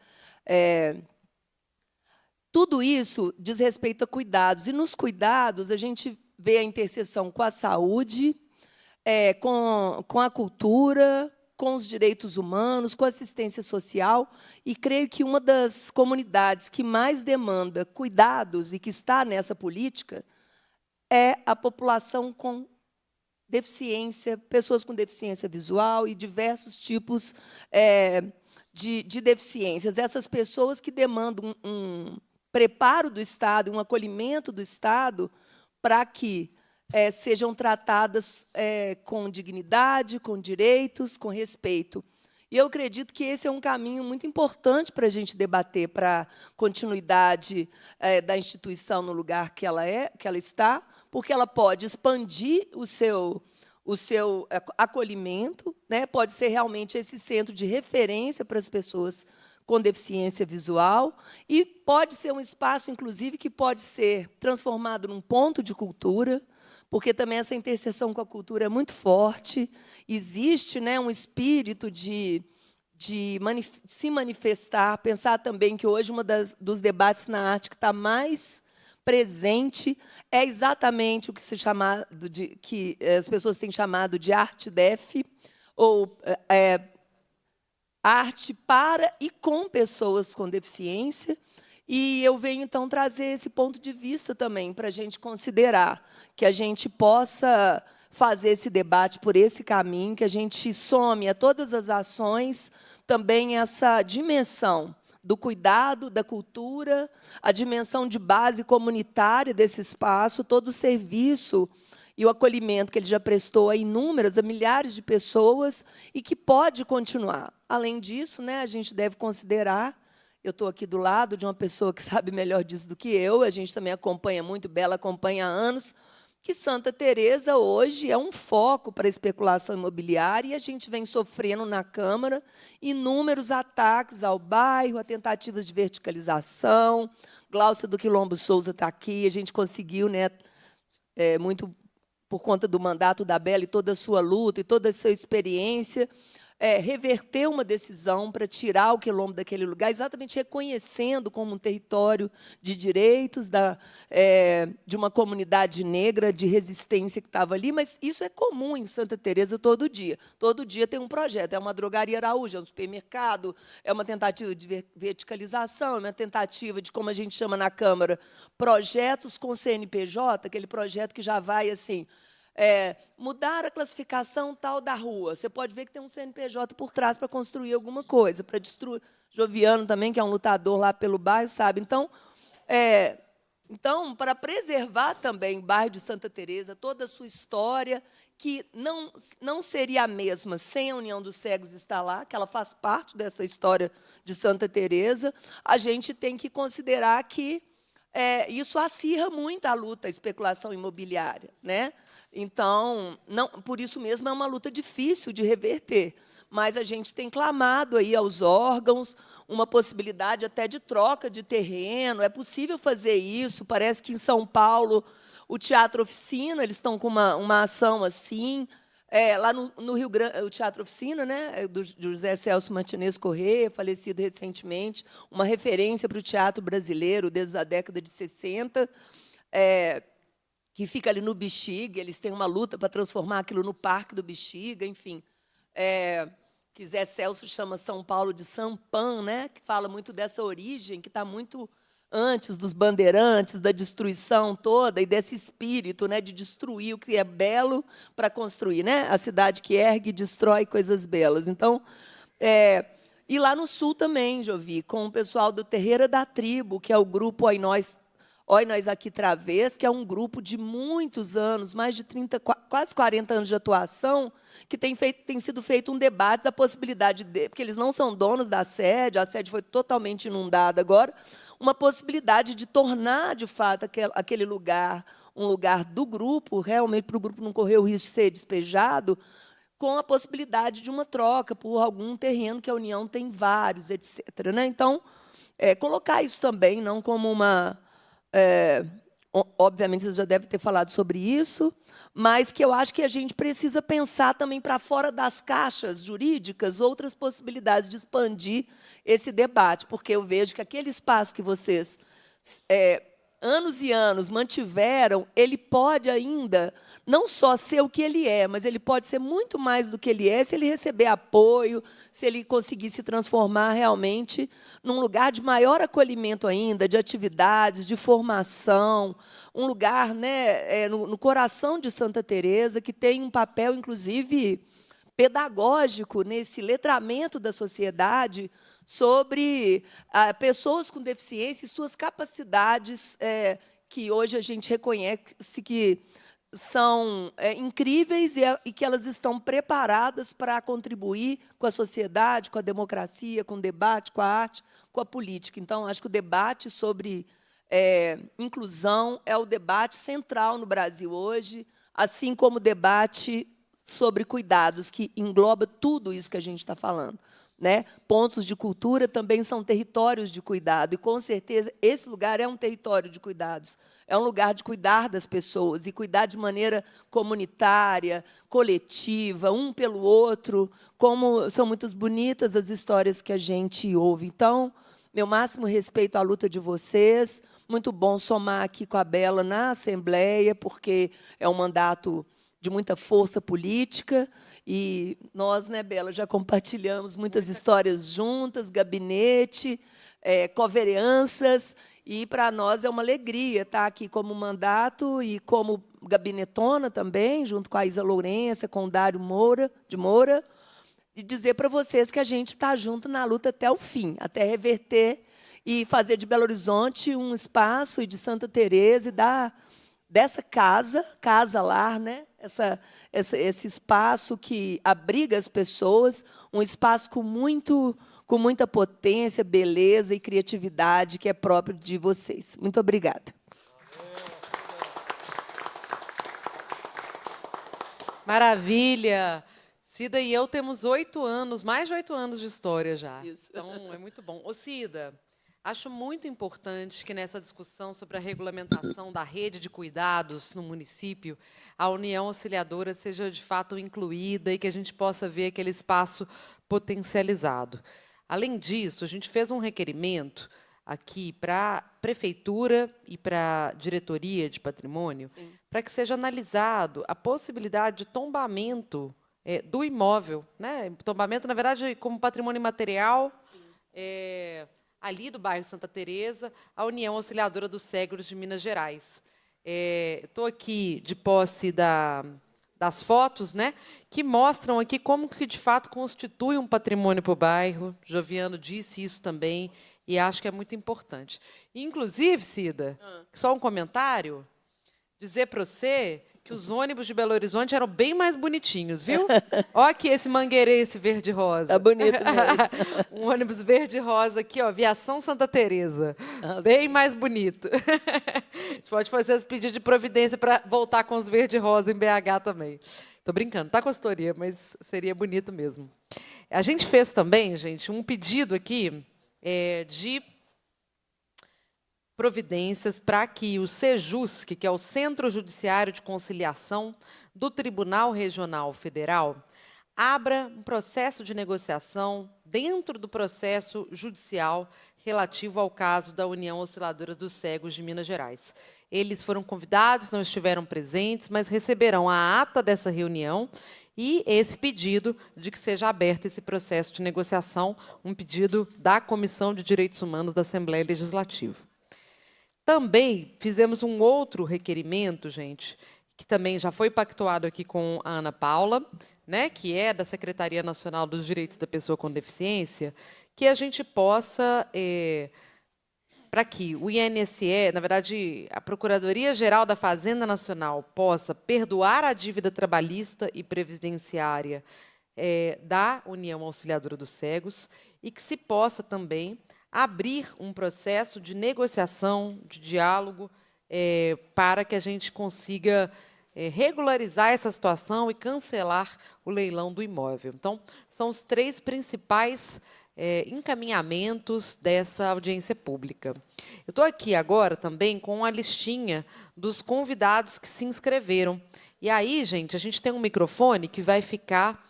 tudo isso diz respeito a cuidados. E, nos cuidados, a gente vê a interseção com a saúde, com a cultura, com os direitos humanos, com a assistência social, e creio que uma das comunidades que mais demanda cuidados e que está nessa política é a população com deficiência, pessoas com deficiência visual e diversos tipos de deficiências. Essas pessoas que demandam um preparo do Estado, um acolhimento do Estado, para que sejam tratadas com dignidade, com direitos, com respeito. E eu acredito que esse é um caminho muito importante para a gente debater, para a continuidade da instituição no lugar que ela está, porque ela pode expandir o seu acolhimento, né? Pode ser realmente esse centro de referência para as pessoas com deficiência visual, e pode ser um espaço, inclusive, que pode ser transformado num ponto de cultura, porque também essa interseção com a cultura é muito forte. Existe, né, um espírito de se manifestar, pensar também que hoje dos debates na arte que está mais presente é exatamente o que que as pessoas têm chamado de arte def, ou arte para e com pessoas com deficiência. E eu venho, então, trazer esse ponto de vista também, para a gente considerar que a gente possa fazer esse debate por esse caminho, que a gente some a todas as ações também essa dimensão do cuidado, da cultura, a dimensão de base comunitária desse espaço, todo o serviço e o acolhimento que ele já prestou a inúmeras, a milhares de pessoas, e que pode continuar. Além disso, né, a gente deve considerar, eu estou aqui do lado de uma pessoa que sabe melhor disso do que eu, a gente também acompanha muito, Bela acompanha há anos, que Santa Teresa hoje é um foco para a especulação imobiliária, e a gente vem sofrendo na Câmara inúmeros ataques ao bairro, a tentativas de verticalização. Gláucia do Quilombo Souza está aqui, a gente conseguiu, né, muito por conta do mandato da Bela e toda a sua luta e toda a sua experiência, reverter uma decisão para tirar o Quilombo daquele lugar, exatamente reconhecendo como um território de direitos de uma comunidade negra de resistência que estava ali, mas isso é comum em Santa Teresa todo dia. Todo dia tem um projeto, é uma drogaria Araújo, é um supermercado, é uma tentativa de verticalização, é uma tentativa de, como a gente chama na Câmara, projetos com CNPJ, aquele projeto que já vai assim, mudar a classificação tal da rua. Você pode ver que tem um CNPJ por trás para construir alguma coisa, para Joviano também, que é um lutador lá pelo bairro, sabe? Então, para preservar também o bairro de Santa Teresa, toda a sua história, que não seria a mesma sem a União dos Cegos estar lá, que ela faz parte dessa história de Santa Teresa, a gente tem que considerar que isso acirra muito a luta à especulação imobiliária, né? Então, por isso mesmo é uma luta difícil de reverter, mas a gente tem clamado aí aos órgãos uma possibilidade até de troca de terreno, é possível fazer isso, parece que em São Paulo o Teatro Oficina, eles estão com uma ação assim, lá no Rio Grande, o Teatro Oficina, né, do José Celso Martinez Corrêa, falecido recentemente, uma referência para o teatro brasileiro desde a década de 60, que fica ali no Bexiga, eles têm uma luta para transformar aquilo no Parque do Bexiga, enfim. Que Zé Celso chama São Paulo de Sampan, né, que fala muito dessa origem, que está muito antes dos bandeirantes, da destruição toda e desse espírito, né, de destruir o que é belo para construir, né, a cidade que ergue e destrói coisas belas. Então, e lá no sul também, Jovi, com o pessoal do Terreira da Tribo, que é o grupo Oi Nós Aqui Travês, que é um grupo de muitos anos, mais de 30, quase 40 anos de atuação, que tem sido feito um debate da possibilidade, porque eles não são donos da sede, a sede foi totalmente inundada agora, uma possibilidade de tornar, de fato, aquele lugar um lugar do grupo, realmente para o grupo não correr o risco de ser despejado, com a possibilidade de uma troca por algum terreno, que a União tem vários, etc. Né? Então, colocar isso também, não como uma... obviamente, vocês já devem ter falado sobre isso, mas que eu acho que a gente precisa pensar também para fora das caixas jurídicas outras possibilidades de expandir esse debate, porque eu vejo que aquele espaço que vocês, anos e anos, mantiveram, ele pode ainda não só ser o que ele é, mas ele pode ser muito mais do que ele é se ele receber apoio, se ele conseguir se transformar realmente num lugar de maior acolhimento ainda, de atividades, de formação, um lugar, né, no coração de Santa Teresa, que tem um papel, inclusive, pedagógico nesse letramento da sociedade sobre pessoas com deficiência e suas capacidades, que hoje a gente reconhece que são incríveis e que elas estão preparadas para contribuir com a sociedade, com a democracia, com o debate, com a arte, com a política. Então, acho que o debate sobre inclusão é o debate central no Brasil hoje, assim como o debate sobre cuidados, que engloba tudo isso que a gente está falando. Né? Pontos de cultura também são territórios de cuidado, e, com certeza, esse lugar é um território de cuidados. É um lugar de cuidar das pessoas, e cuidar de maneira comunitária, coletiva, um pelo outro, como são muito bonitas as histórias que a gente ouve. Então, meu máximo respeito à luta de vocês, muito bom somar aqui com a Bela na Assembleia, porque é um mandato de muita força política, e nós, né, Bela, já compartilhamos muitas histórias juntas, gabinete, covereanças, e para nós é uma alegria estar aqui como mandato e como gabinetona também, junto com a Isa Lourença, com o Dário de Moura, e dizer para vocês que a gente está junto na luta até o fim, até reverter e fazer de Belo Horizonte um espaço, e de Santa Teresa, e dar dessa casa-lar, né? Esse espaço que abriga as pessoas, um espaço com muita potência, beleza e criatividade, que é próprio de vocês. Muito obrigada. Maravilha! Cida e eu temos 8 anos, mais de 8 anos de história já. Isso. Então, é muito bom. Ô, Cida, acho muito importante que, nessa discussão sobre a regulamentação da rede de cuidados no município, a União Auxiliadora seja, de fato, incluída e que a gente possa ver aquele espaço potencializado. Além disso, a gente fez um requerimento aqui para a Prefeitura e para a Diretoria de Patrimônio, para que seja analisado a possibilidade de tombamento do imóvel, né? Tombamento, na verdade, como patrimônio imaterial, ali do bairro Santa Teresa, a União Auxiliadora dos Cegos de Minas Gerais. Estou aqui de posse das fotos, né, que mostram aqui como que, de fato, constitui um patrimônio para o bairro. Joviano disse isso também, e acho que é muito importante. Inclusive, Cida, só um comentário, dizer para você que os ônibus de Belo Horizonte eram bem mais bonitinhos, viu? Olha aqui esse mangueirense verde-rosa. Tá bonito mesmo. Um ônibus verde-rosa aqui, ó, Viação Santa Teresa. Bem mais bonito. A gente pode fazer os pedidos de providência para voltar com os verde-rosa em BH também. Estou brincando, tá, consultoria, mas seria bonito mesmo. A gente fez também, gente, um pedido aqui de providências para que o SEJUSC, que é o Centro Judiciário de Conciliação do Tribunal Regional Federal, abra um processo de negociação dentro do processo judicial relativo ao caso da União Osciladora dos Cegos de Minas Gerais. Eles foram convidados, não estiveram presentes, mas receberão a ata dessa reunião e esse pedido de que seja aberto esse processo de negociação, um pedido da Comissão de Direitos Humanos da Assembleia Legislativa. Também fizemos um outro requerimento, gente, que também já foi pactuado aqui com a Ana Paula, né, que é da Secretaria Nacional dos Direitos da Pessoa com Deficiência, que a gente possa, para que o INSS, na verdade, a Procuradoria-Geral da Fazenda Nacional, possa perdoar a dívida trabalhista e previdenciária da União Auxiliadora dos Cegos e que se possa também abrir um processo de negociação, de diálogo, para que a gente consiga regularizar essa situação e cancelar o leilão do imóvel. Então, são os 3 principais encaminhamentos dessa audiência pública. Eu estou aqui agora também com a listinha dos convidados que se inscreveram. E aí, gente, a gente tem um microfone que vai ficar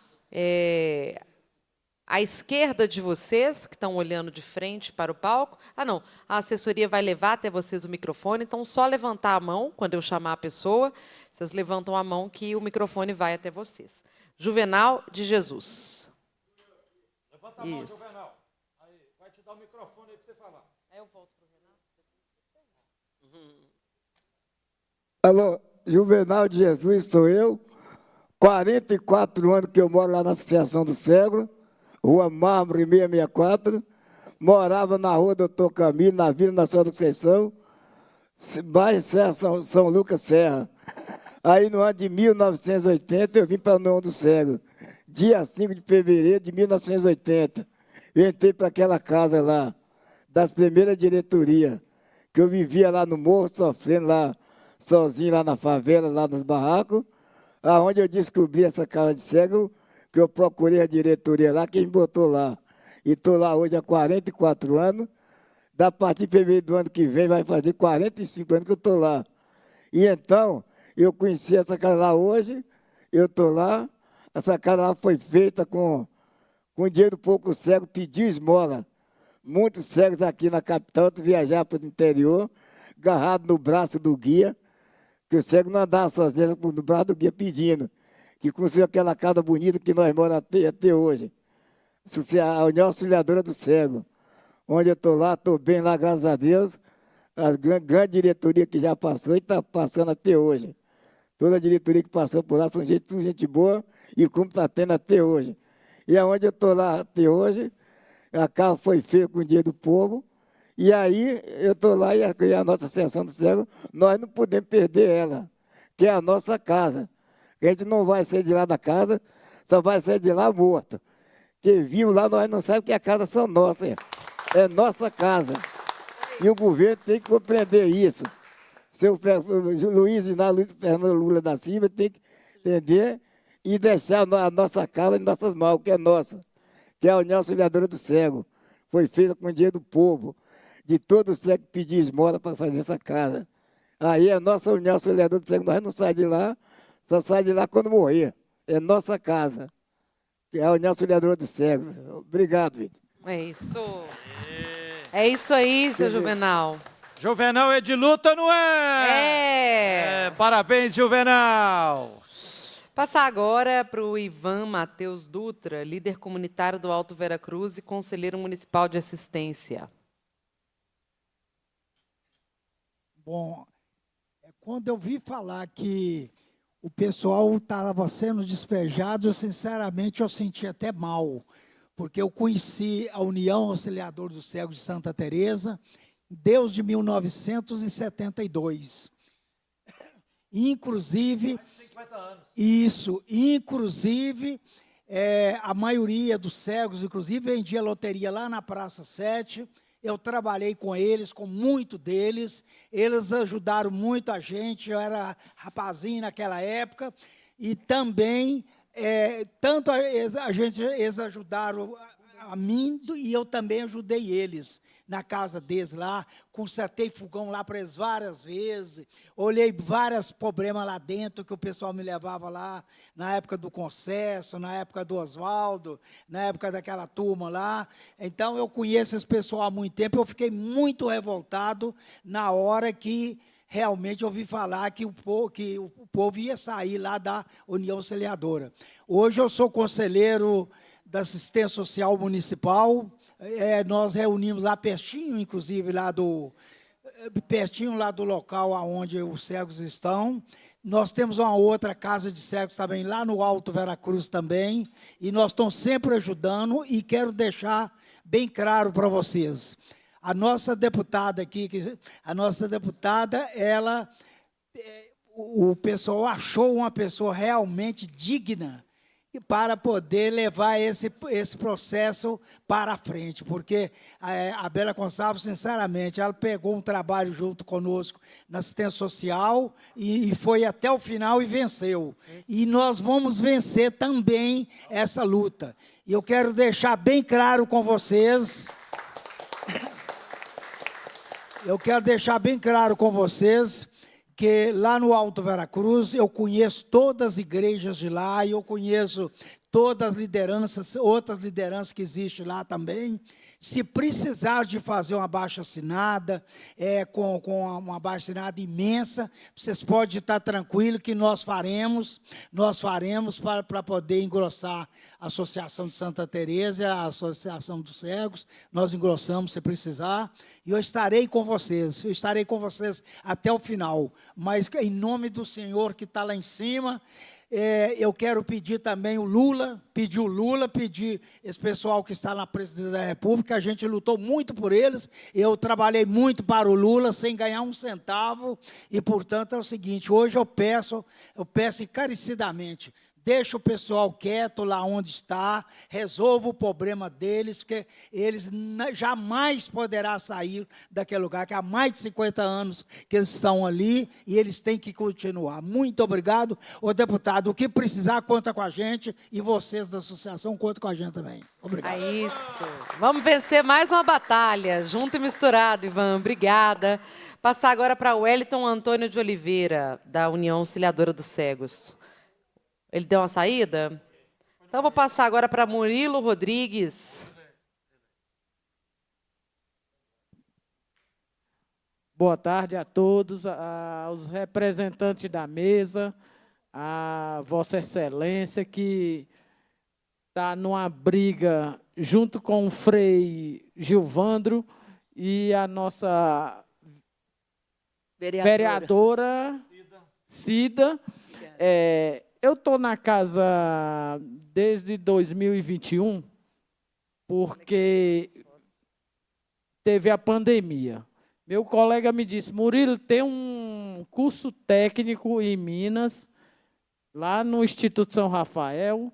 à esquerda de vocês, que estão olhando de frente para o palco. Ah, não, a assessoria vai levar até vocês o microfone, então só levantar a mão quando eu chamar a pessoa. Vocês levantam a mão que o microfone vai até vocês. Juvenal de Jesus. Levanta a mão, Juvenal. Aí, vai te dar o microfone aí para você falar. Aí eu volto para o Renato. Alô, Juvenal de Jesus sou eu. 44 anos que eu moro lá na Associação do Cego, Rua Mármore 664. Morava na Rua Doutor Camilo, na Vila Nacional da Conceição, bairro Serra, São Lucas Serra. Aí, no ano de 1980, eu vim para a União do Cego. Dia 5 de fevereiro de 1980. Eu entrei para aquela casa lá, das primeiras diretorias, que eu vivia lá no morro, sofrendo lá, sozinho lá na favela, lá nos barracos, aonde eu descobri essa casa de cego, que eu procurei a diretoria lá, quem me botou lá. E estou lá hoje há 44 anos. Da partir de fevereiro do ano que vem, vai fazer 45 anos que eu estou lá. E então, eu conheci essa casa lá hoje, eu estou lá. Essa casa lá foi feita com dinheiro pouco cego, pediu esmola. Muitos cegos aqui na capital, viajar para o interior, agarrado no braço do guia, que o cego não andava sozinho, no braço do guia pedindo, que construiu aquela casa bonita que nós moramos até hoje. A União Auxiliadora do Cego, onde eu estou lá, estou bem lá, graças a Deus, a grande diretoria que já passou e está passando até hoje. Toda a diretoria que passou por lá são tudo gente boa e como está tendo até hoje. E aonde eu estou lá até hoje, a casa foi feita com o dinheiro do povo, e aí eu estou lá e a nossa Associação do Cego, nós não podemos perder ela, que é a nossa casa. A gente não vai sair de lá da casa, só vai sair de lá morto. Quem viu lá, nós não sabemos que a casa são nossas, é nossa casa. E o governo tem que compreender isso. Seu Luiz Fernando Lula da Silva tem que entender e deixar a nossa casa em nossas mãos, que é nossa, que é a União Auxiliadora do Cego. Foi feita com o dinheiro do povo, de todo o cego que pediu esmola para fazer essa casa. Aí a nossa União Auxiliadora do Cego, nós não saímos de lá, só sai de lá quando morrer. É nossa casa, que é a União Auxiliadora do Cego. Obrigado, Vitor. É isso. É isso aí, seu Juvenal. Juvenal é de luta ou não é? Parabéns, Juvenal. Passar agora para o Ivan Matheus Dutra, líder comunitário do Alto Veracruz e conselheiro municipal de assistência. Bom, quando eu vi falar que o pessoal estava sendo despejado, sinceramente, eu senti até mal, porque eu conheci a União Auxiliadora dos Cegos de Santa Teresa desde 1972. Inclusive, a maioria dos cegos, inclusive, vendia loteria lá na Praça 7. Eu trabalhei com eles, com muito deles. Eles ajudaram muito a gente. Eu era rapazinho naquela época. E também, eles ajudaram a mim e eu também ajudei eles na casa deles lá, consertei fogão lá para eles várias vezes, olhei vários problemas lá dentro que o pessoal me levava lá, na época do Concesso, na época do Oswaldo, na época daquela turma lá. Então, eu conheço esse pessoal há muito tempo, eu fiquei muito revoltado na hora que realmente ouvi falar que o povo ia sair lá da União Auxiliadora. Hoje eu sou conselheiro da Assistência Social Municipal. Nós reunimos lá pertinho, inclusive, pertinho lá do local onde os cegos estão. Nós temos uma outra casa de cegos também lá no Alto Veracruz também, e nós estamos sempre ajudando, e quero deixar bem claro para vocês. A nossa deputada aqui, o pessoal achou uma pessoa realmente digna para poder levar esse processo para frente, porque a Bela Gonçalves, sinceramente, ela pegou um trabalho junto conosco na assistência social e foi até o final e venceu. E nós vamos vencer também essa luta. E eu quero deixar bem claro com vocês, que lá no Alto Veracruz eu conheço todas as igrejas de lá, e eu conheço todas as lideranças, outras lideranças que existem lá também. Se precisar de fazer uma abaixo-assinada, com uma abaixo-assinada imensa, vocês podem estar tranquilos que nós faremos para poder engrossar a Associação de Santa Teresa, a Associação dos Cegos, nós engrossamos se precisar, e eu estarei com vocês até o final, mas em nome do Senhor que está lá em cima. Eu quero pedir também pedir esse pessoal que está na presidência da República, a gente lutou muito por eles, eu trabalhei muito para o Lula, sem ganhar um centavo, e, portanto, é o seguinte, hoje eu peço encarecidamente, deixa o pessoal quieto lá onde está, resolva o problema deles, porque eles jamais poderão sair daquele lugar, que há mais de 50 anos que eles estão ali, e eles têm que continuar. Muito obrigado. Ô, deputado, o que precisar, conta com a gente, e vocês da associação contam com a gente também. Obrigado. É isso. Vamos vencer mais uma batalha, junto e misturado, Ivan. Obrigada. Passar agora para o Wellington Antônio de Oliveira, da União Auxiliadora dos Cegos. Ele deu uma saída? Então, vou passar agora para Murilo Rodrigues. Boa tarde a todos, aos representantes da mesa, a Vossa Excelência, que está numa briga junto com o Frei Gilvandro e a nossa vereadora Cida. Eu estou na casa desde 2021, porque teve a pandemia. Meu colega me disse, Murilo, tem um curso técnico em Minas, lá no Instituto São Rafael,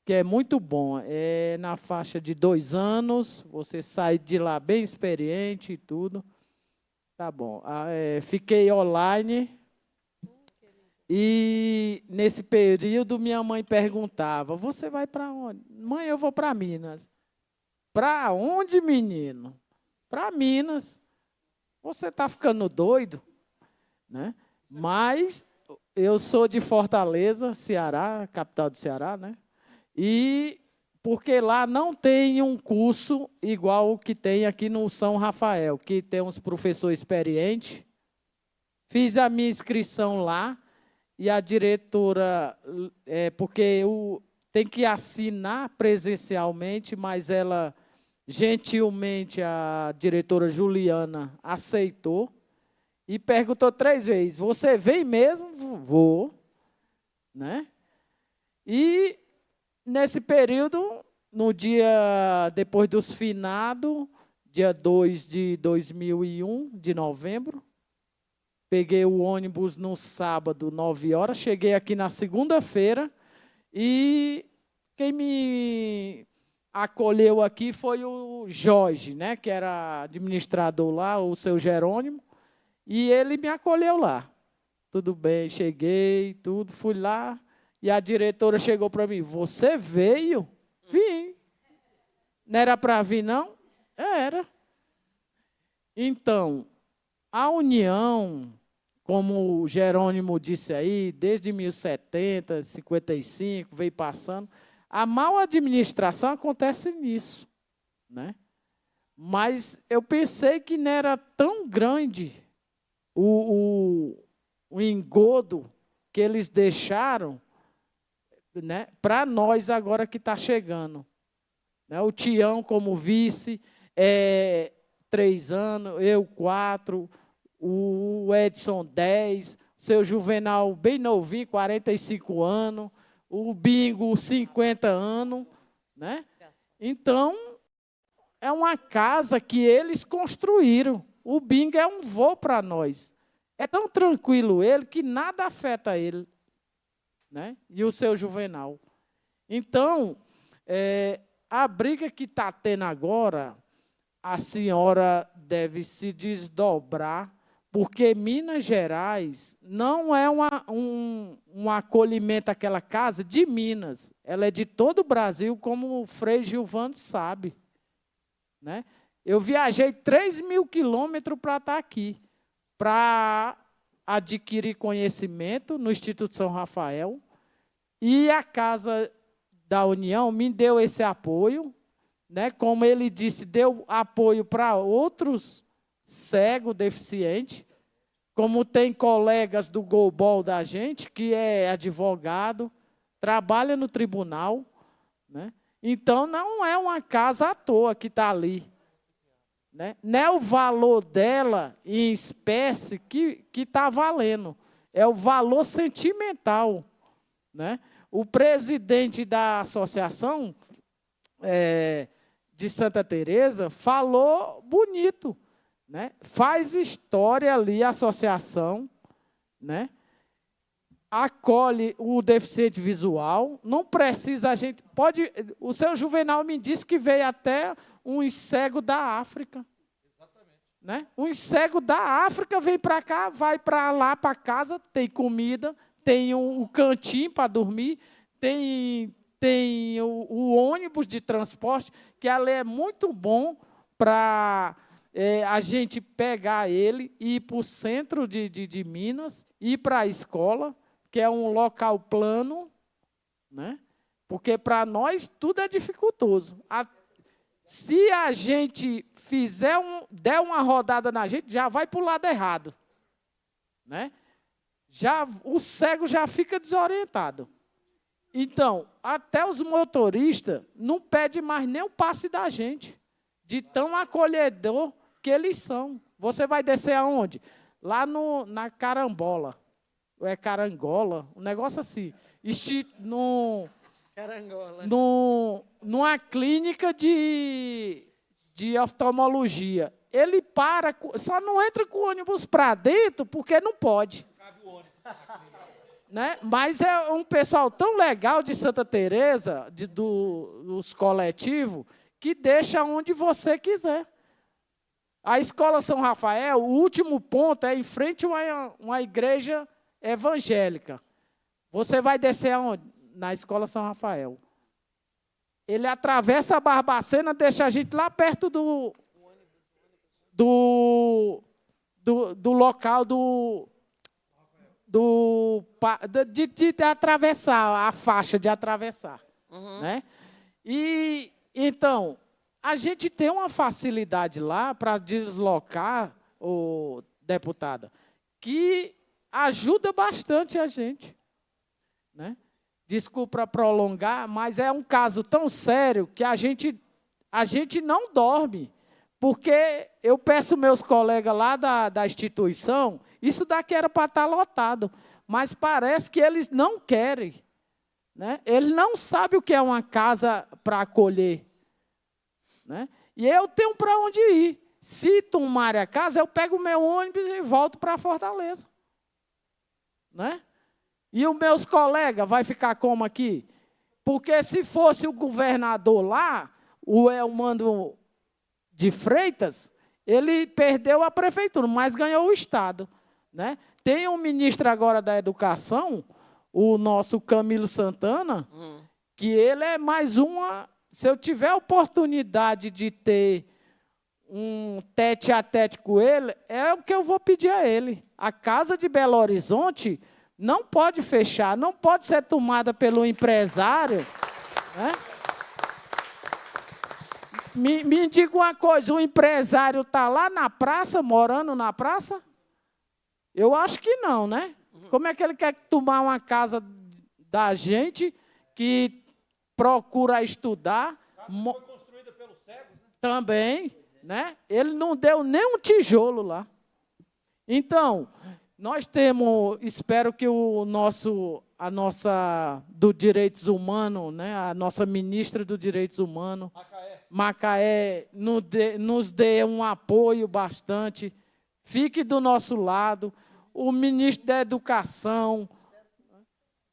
que é muito bom. É na faixa de 2 anos, você sai de lá bem experiente e tudo. Tá bom. Fiquei online. E, nesse período, minha mãe perguntava, você vai para onde? Mãe, eu vou para Minas. Para onde, menino? Para Minas. Você está ficando doido? Né? Mas eu sou de Fortaleza, Ceará, capital do Ceará, né? E porque lá não tem um curso igual o que tem aqui no São Rafael, que tem uns professores experientes. Fiz a minha inscrição lá, e a diretora, porque eu tenho que assinar presencialmente, mas ela, gentilmente, a diretora Juliana aceitou e perguntou 3 vezes, você vem mesmo? Vou. nesse período, no dia depois dos finados, dia 2 de 2001, de novembro, peguei o ônibus no sábado, 9 horas, cheguei aqui na segunda-feira e quem me acolheu aqui foi o Jorge, né, que era administrador lá, o seu Jerônimo, e ele me acolheu lá. Tudo bem, cheguei, tudo, fui lá, e a diretora chegou para mim, você veio? Vim. Não era para vir, não? Era. Então, a União, como o Jerônimo disse aí, desde 1070, 55, veio passando, a mal administração acontece nisso, né? Mas eu pensei que não era tão grande o engodo que eles deixaram, né, para nós agora que está chegando. Né? O Tião como vice, 3 anos, eu 4, o Edson 10, o seu Juvenal bem novinho, 45 anos, o Bingo 50 anos. Né? Então, é uma casa que eles construíram. O Bingo é um vô para nós. É tão tranquilo ele que nada afeta ele. Né? E o seu Juvenal. Então, a briga que está tendo agora, a senhora deve se desdobrar, porque Minas Gerais não é um acolhimento àquela casa de Minas. Ela é de todo o Brasil, como o Frei Gilvando sabe. Né? Eu viajei 3.000 quilômetros para estar aqui, para adquirir conhecimento no Instituto São Rafael, e a Casa da União me deu esse apoio, né? Como ele disse, deu apoio para outros cegos, deficientes, como tem colegas do Golbol da gente, que é advogado, trabalha no tribunal. Né? Então, não é uma casa à toa que está ali. Né? Não é o valor dela em espécie que está valendo, é o valor sentimental. Né? O presidente da associação de Santa Teresa falou bonito. Né? Faz história ali a associação, né? Acolhe o deficiente visual, não precisa a gente... Pode, o seu Juvenal me disse que veio até um cego da África. Exatamente. Né? Um cego da África vem para cá, vai para lá, para casa, tem comida, tem um cantinho para dormir, tem o ônibus de transporte, que ali é muito bom para a gente pegar ele e ir para o centro de Minas, ir para a escola, que é um local plano, né? Porque para nós tudo é dificultoso. Se a gente der uma rodada na gente, já vai para o lado errado. Né? O cego já fica desorientado. Então, até os motoristas não pedem mais nem o passe da gente, de tão acolhedor que eles são. Você vai descer aonde? Lá na Carambola. Ou é Carangola? Um negócio assim. Carangola. Numa clínica de oftalmologia. Ele para, só não entra com o ônibus para dentro porque não pode. Né? Mas é um pessoal tão legal de Santa Teresa, dos coletivos, que deixa onde você quiser. A Escola São Rafael, o último ponto é em frente a uma igreja evangélica. Você vai descer aonde? Na Escola São Rafael. Ele atravessa a Barbacena, deixa a gente lá perto do local de atravessar, a faixa de atravessar. Uhum. Né? E, então, a gente tem uma facilidade lá para deslocar, deputada, que ajuda bastante a gente. Né? Desculpa prolongar, mas é um caso tão sério que a gente não dorme. Porque eu peço meus colegas lá da instituição, isso daqui era para estar lotado, mas parece que eles não querem. né? Ele não sabe o que é uma casa para acolher, né? E eu tenho para onde ir. Se tomarem a casa, eu pego o meu ônibus e volto para Fortaleza, né? E os meus colegas vão ficar como aqui? Porque se fosse o governador lá, o Elmando de Freitas, ele perdeu a prefeitura, mas ganhou o Estado, né? Tem um ministro agora da Educação, o nosso Camilo Santana, que ele é mais uma... Se eu tiver a oportunidade de ter um tete-a-tete com ele, é o que eu vou pedir a ele. A Casa de Belo Horizonte não pode fechar, não pode ser tomada pelo empresário, né? Me diga uma coisa, o empresário está lá na praça, morando na praça? Eu acho que não, né? Como é que ele quer tomar uma casa da gente que procura estudar? A casa foi construída pelos cegos, né? Também, né? Ele não deu nem um tijolo lá. Então, nós temos, espero que a nossa do Direitos Humanos, né, a nossa ministra dos Direitos Humanos, Macaé, nos dê um apoio bastante, fique do nosso lado, o ministro da Educação,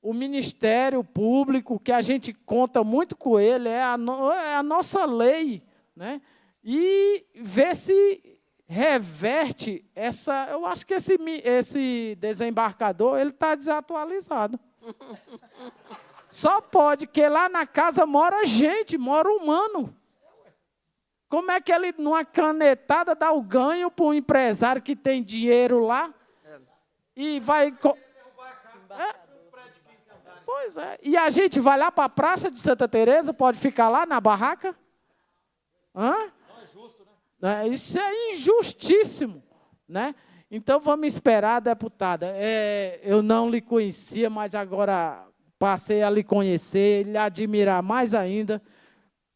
o Ministério Público, que a gente conta muito com ele, é a nossa lei, né? E ver se reverte essa... Eu acho que esse desembarcador ele está desatualizado. Só pode, que lá na casa mora gente, mora humano. Como é que ele, numa canetada, dá o ganho para um empresário que tem dinheiro lá e vai... Pois é. E a gente vai lá para a Praça de Santa Teresa, pode ficar lá na barraca? Hã? Não é justo, né? Isso é injustíssimo, né? Então, vamos esperar, deputada. Eu não lhe conhecia, mas agora passei a lhe conhecer, lhe admirar mais ainda,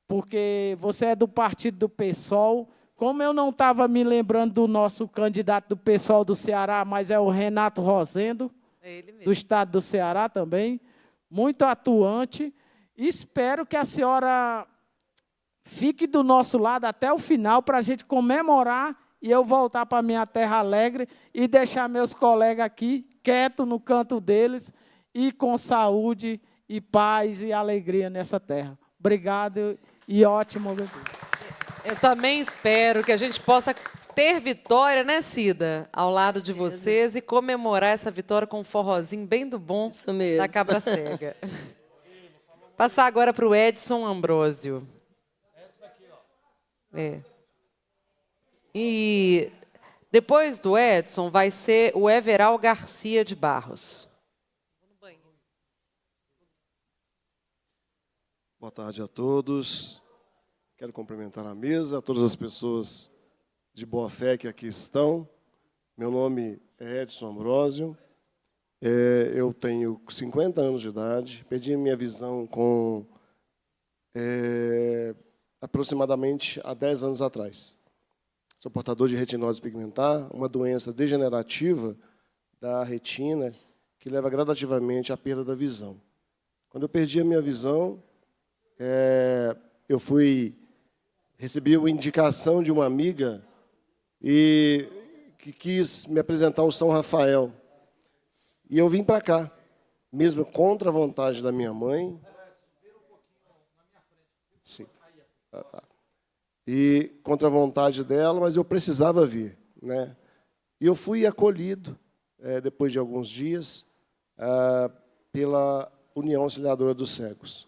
porque você é do partido do PSOL. Como eu não estava me lembrando do nosso candidato do PSOL do Ceará, mas é o Renato Rosendo, do estado do Ceará também, muito atuante. Espero que a senhora fique do nosso lado até o final para a gente comemorar e eu voltar para a minha terra alegre e deixar meus colegas aqui quietos no canto deles e com saúde e paz e alegria nessa terra. Obrigado e ótimo. Eu também espero que a gente possa ter vitória, né, Cida? Ao lado de vocês e comemorar essa vitória com um forrozinho bem do bom da Cabra Cega. Passar agora para o Edson Ambrósio. E depois do Edson vai ser o Everal Garcia de Barros. Boa tarde a todos. Quero cumprimentar a mesa, a todas as pessoas de boa fé que aqui estão. Meu nome é Edson Ambrósio. Eu tenho 50 anos de idade. Perdi minha visão com aproximadamente há 10 anos atrás. Sou portador de retinose pigmentar, uma doença degenerativa da retina que leva gradativamente à perda da visão. Quando eu perdi a minha visão, eu recebi uma indicação de uma amiga e que quis me apresentar ao São Rafael. E eu vim para cá, mesmo contra a vontade da minha mãe. Sim. Tá. E contra a vontade dela, mas eu precisava vir, né? E eu fui acolhido, depois de alguns dias, pela União Auxiliadora dos Cegos,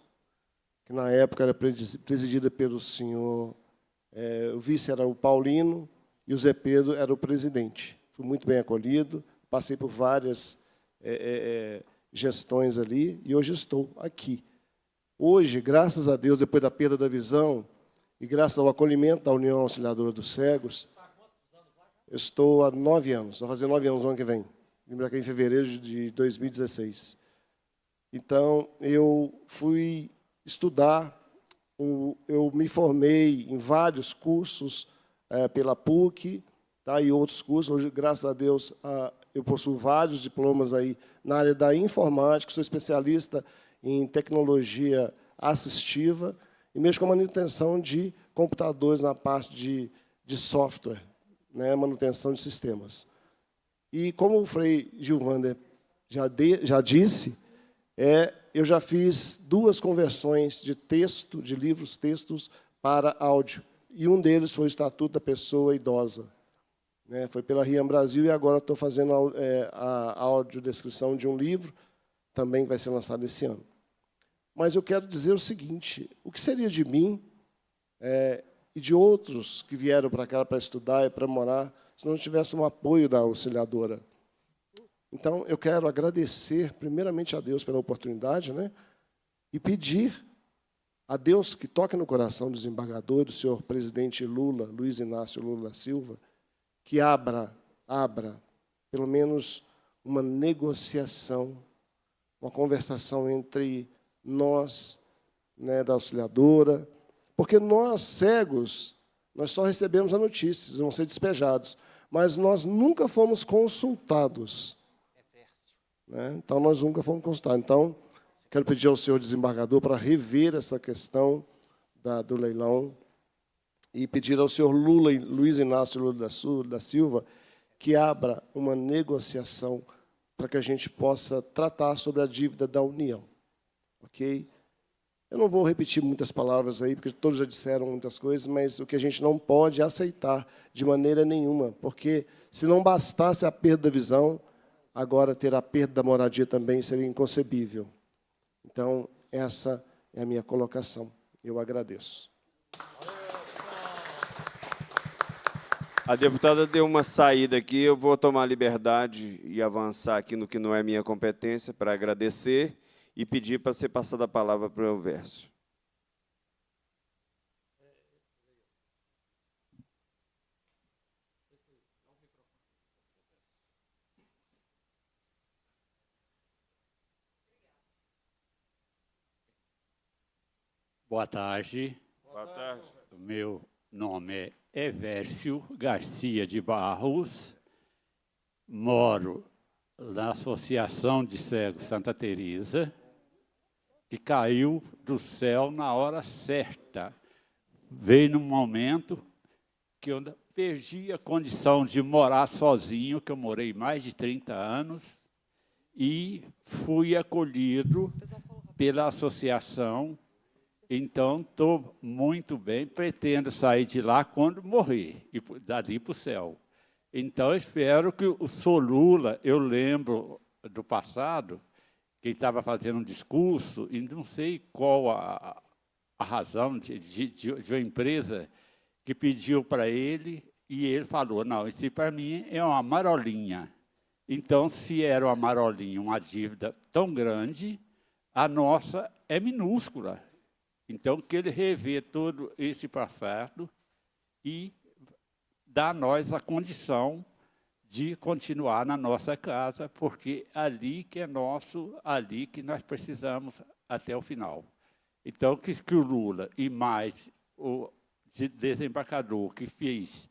que na época era presidida pelo senhor, o vice era o Paulino e o Zé Pedro era o presidente. Fui muito bem acolhido, passei por várias gestões ali e hoje estou aqui. Hoje, graças a Deus, depois da perda da visão e graças ao acolhimento da União Auxiliadora dos Cegos, eu estou há 9 anos, vou fazer 9 anos no ano que vem, lembra que é em fevereiro de 2016. Então, eu fui estudar, eu me formei em vários cursos pela PUC, tá, e outros cursos. Hoje, graças a Deus, eu possuo vários diplomas aí na área da informática, sou especialista em tecnologia assistiva e mesmo com a manutenção de computadores na parte de software, né, manutenção de sistemas. E como o Frei Gilvander já disse, eu já fiz 2 conversões de texto, de livros, textos, para áudio. E um deles foi o Estatuto da Pessoa Idosa. Né, foi pela RIAM Brasil e agora estou fazendo a audiodescrição de um livro, também que vai ser lançado esse ano. Mas eu quero dizer o seguinte, o que seria de mim e de outros que vieram para cá para estudar e para morar, se não tivesse um apoio da auxiliadora? Então, eu quero agradecer, primeiramente, a Deus pela oportunidade, né, e pedir a Deus que toque no coração do desembargador, do senhor presidente Lula, Luiz Inácio Lula da Silva, que abra, pelo menos, uma negociação, uma conversação entre nós, né, da auxiliadora, porque nós, cegos, nós só recebemos as notícias, vamos ser despejados, mas nós nunca fomos consultados. Né? Então, nós nunca fomos consultados. Então, quero pedir ao senhor desembargador para rever essa questão do leilão e pedir ao senhor Luiz Inácio Lula da Silva que abra uma negociação para que a gente possa tratar sobre a dívida da União. Ok? Eu não vou repetir muitas palavras aí, porque todos já disseram muitas coisas, mas o que a gente não pode aceitar de maneira nenhuma, porque se não bastasse a perda da visão, agora ter a perda da moradia também seria inconcebível. Então, essa é a minha colocação. Eu agradeço. A deputada deu uma saída aqui, eu vou tomar liberdade e avançar aqui no que não é minha competência para agradecer e pedir para ser passada a palavra para o Elvércio. Boa tarde. Boa tarde. O meu nome é Evércio Garcia de Barros. Moro na Associação de Cegos Santa Teresa, que caiu do céu na hora certa. Veio num momento que eu perdi a condição de morar sozinho, que eu morei mais de 30 anos, e fui acolhido pela associação. Então, estou muito bem, pretendo sair de lá quando morrer, e dali para o céu. Então, espero que o senhor Lula, eu lembro do passado, que ele estava fazendo um discurso, e não sei qual a razão de uma empresa que pediu para ele, e ele falou, não, isso para mim é uma marolinha. Então, se era uma marolinha, uma dívida tão grande, a nossa é minúscula. Então, que ele revê todo esse passado e dá a nós a condição de continuar na nossa casa, porque ali que é nosso, ali que nós precisamos até o final. Então, que o Lula e mais o desembargador que fez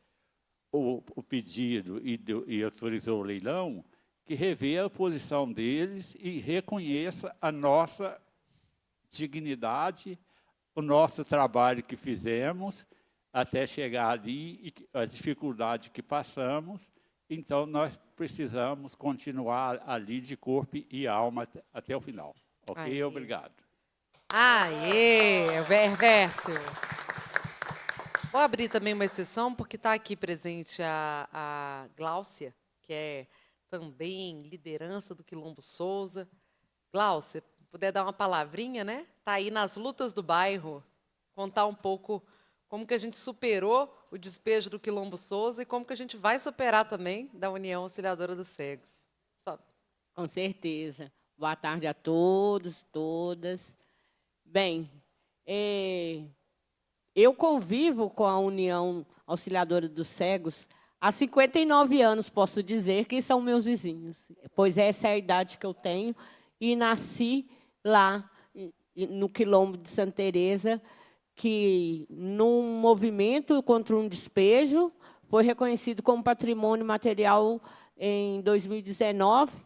o pedido e autorizou o leilão, que revê a posição deles e reconheça a nossa dignidade, o nosso trabalho que fizemos até chegar ali e as dificuldades que passamos. Então, nós precisamos continuar ali de corpo e alma até o final. Ok? Aê. Obrigado. Aê, Evércio. Vou abrir também uma exceção, porque está aqui presente a Gláucia, que é também liderança do Quilombo Souza. Gláucia, puder dar uma palavrinha, né? Está aí nas lutas do bairro, contar um pouco como que a gente superou o despejo do Quilombo Souza e como que a gente vai superar também da União Auxiliadora dos Cegos. Com certeza. Boa tarde a todos, todas. Bem, eu convivo com a União Auxiliadora dos Cegos há 59 anos, posso dizer, que são meus vizinhos, pois essa é a idade que eu tenho, e nasci lá no Quilombo de Santa Teresa, que, num movimento contra um despejo, foi reconhecido como patrimônio material em 2019,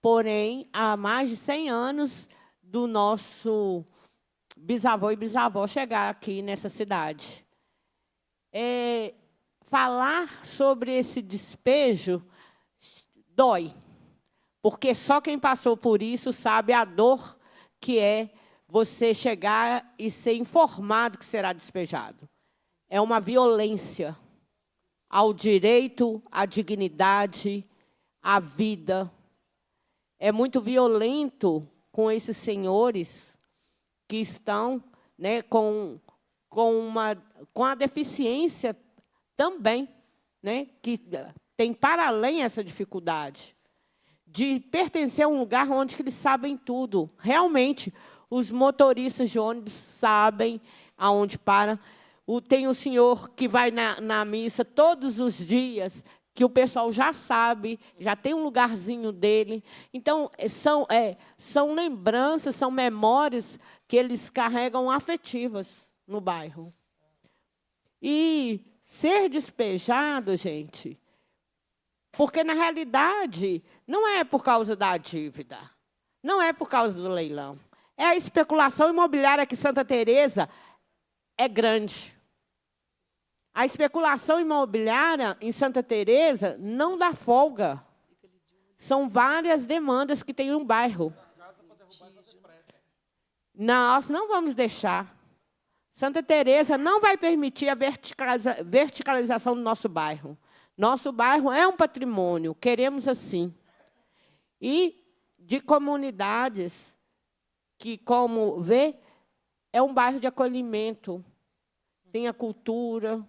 porém, há mais de 100 anos do nosso bisavô e bisavó chegar aqui nessa cidade. Falar sobre esse despejo dói, porque só quem passou por isso sabe a dor que é você chegar e ser informado que será despejado. É uma violência ao direito, à dignidade, à vida. É muito violento com esses senhores que estão, né, com a deficiência também, né, que tem para além essa dificuldade de pertencer a um lugar onde eles sabem tudo. Realmente, os motoristas de ônibus sabem aonde para. Tem o senhor que vai na missa todos os dias, que o pessoal já sabe, já tem um lugarzinho dele. Então, são lembranças, são memórias que eles carregam afetivas no bairro. E ser despejado, gente, porque, na realidade, não é por causa da dívida, não é por causa do leilão. É a especulação imobiliária que Santa Teresa é grande. A especulação imobiliária em Santa Teresa não dá folga. São várias demandas que tem um bairro. Nós não vamos deixar. Santa Teresa não vai permitir a verticalização do nosso bairro. Nosso bairro é um patrimônio, queremos assim. E de comunidades que, como vê, é um bairro de acolhimento. Tem a cultura,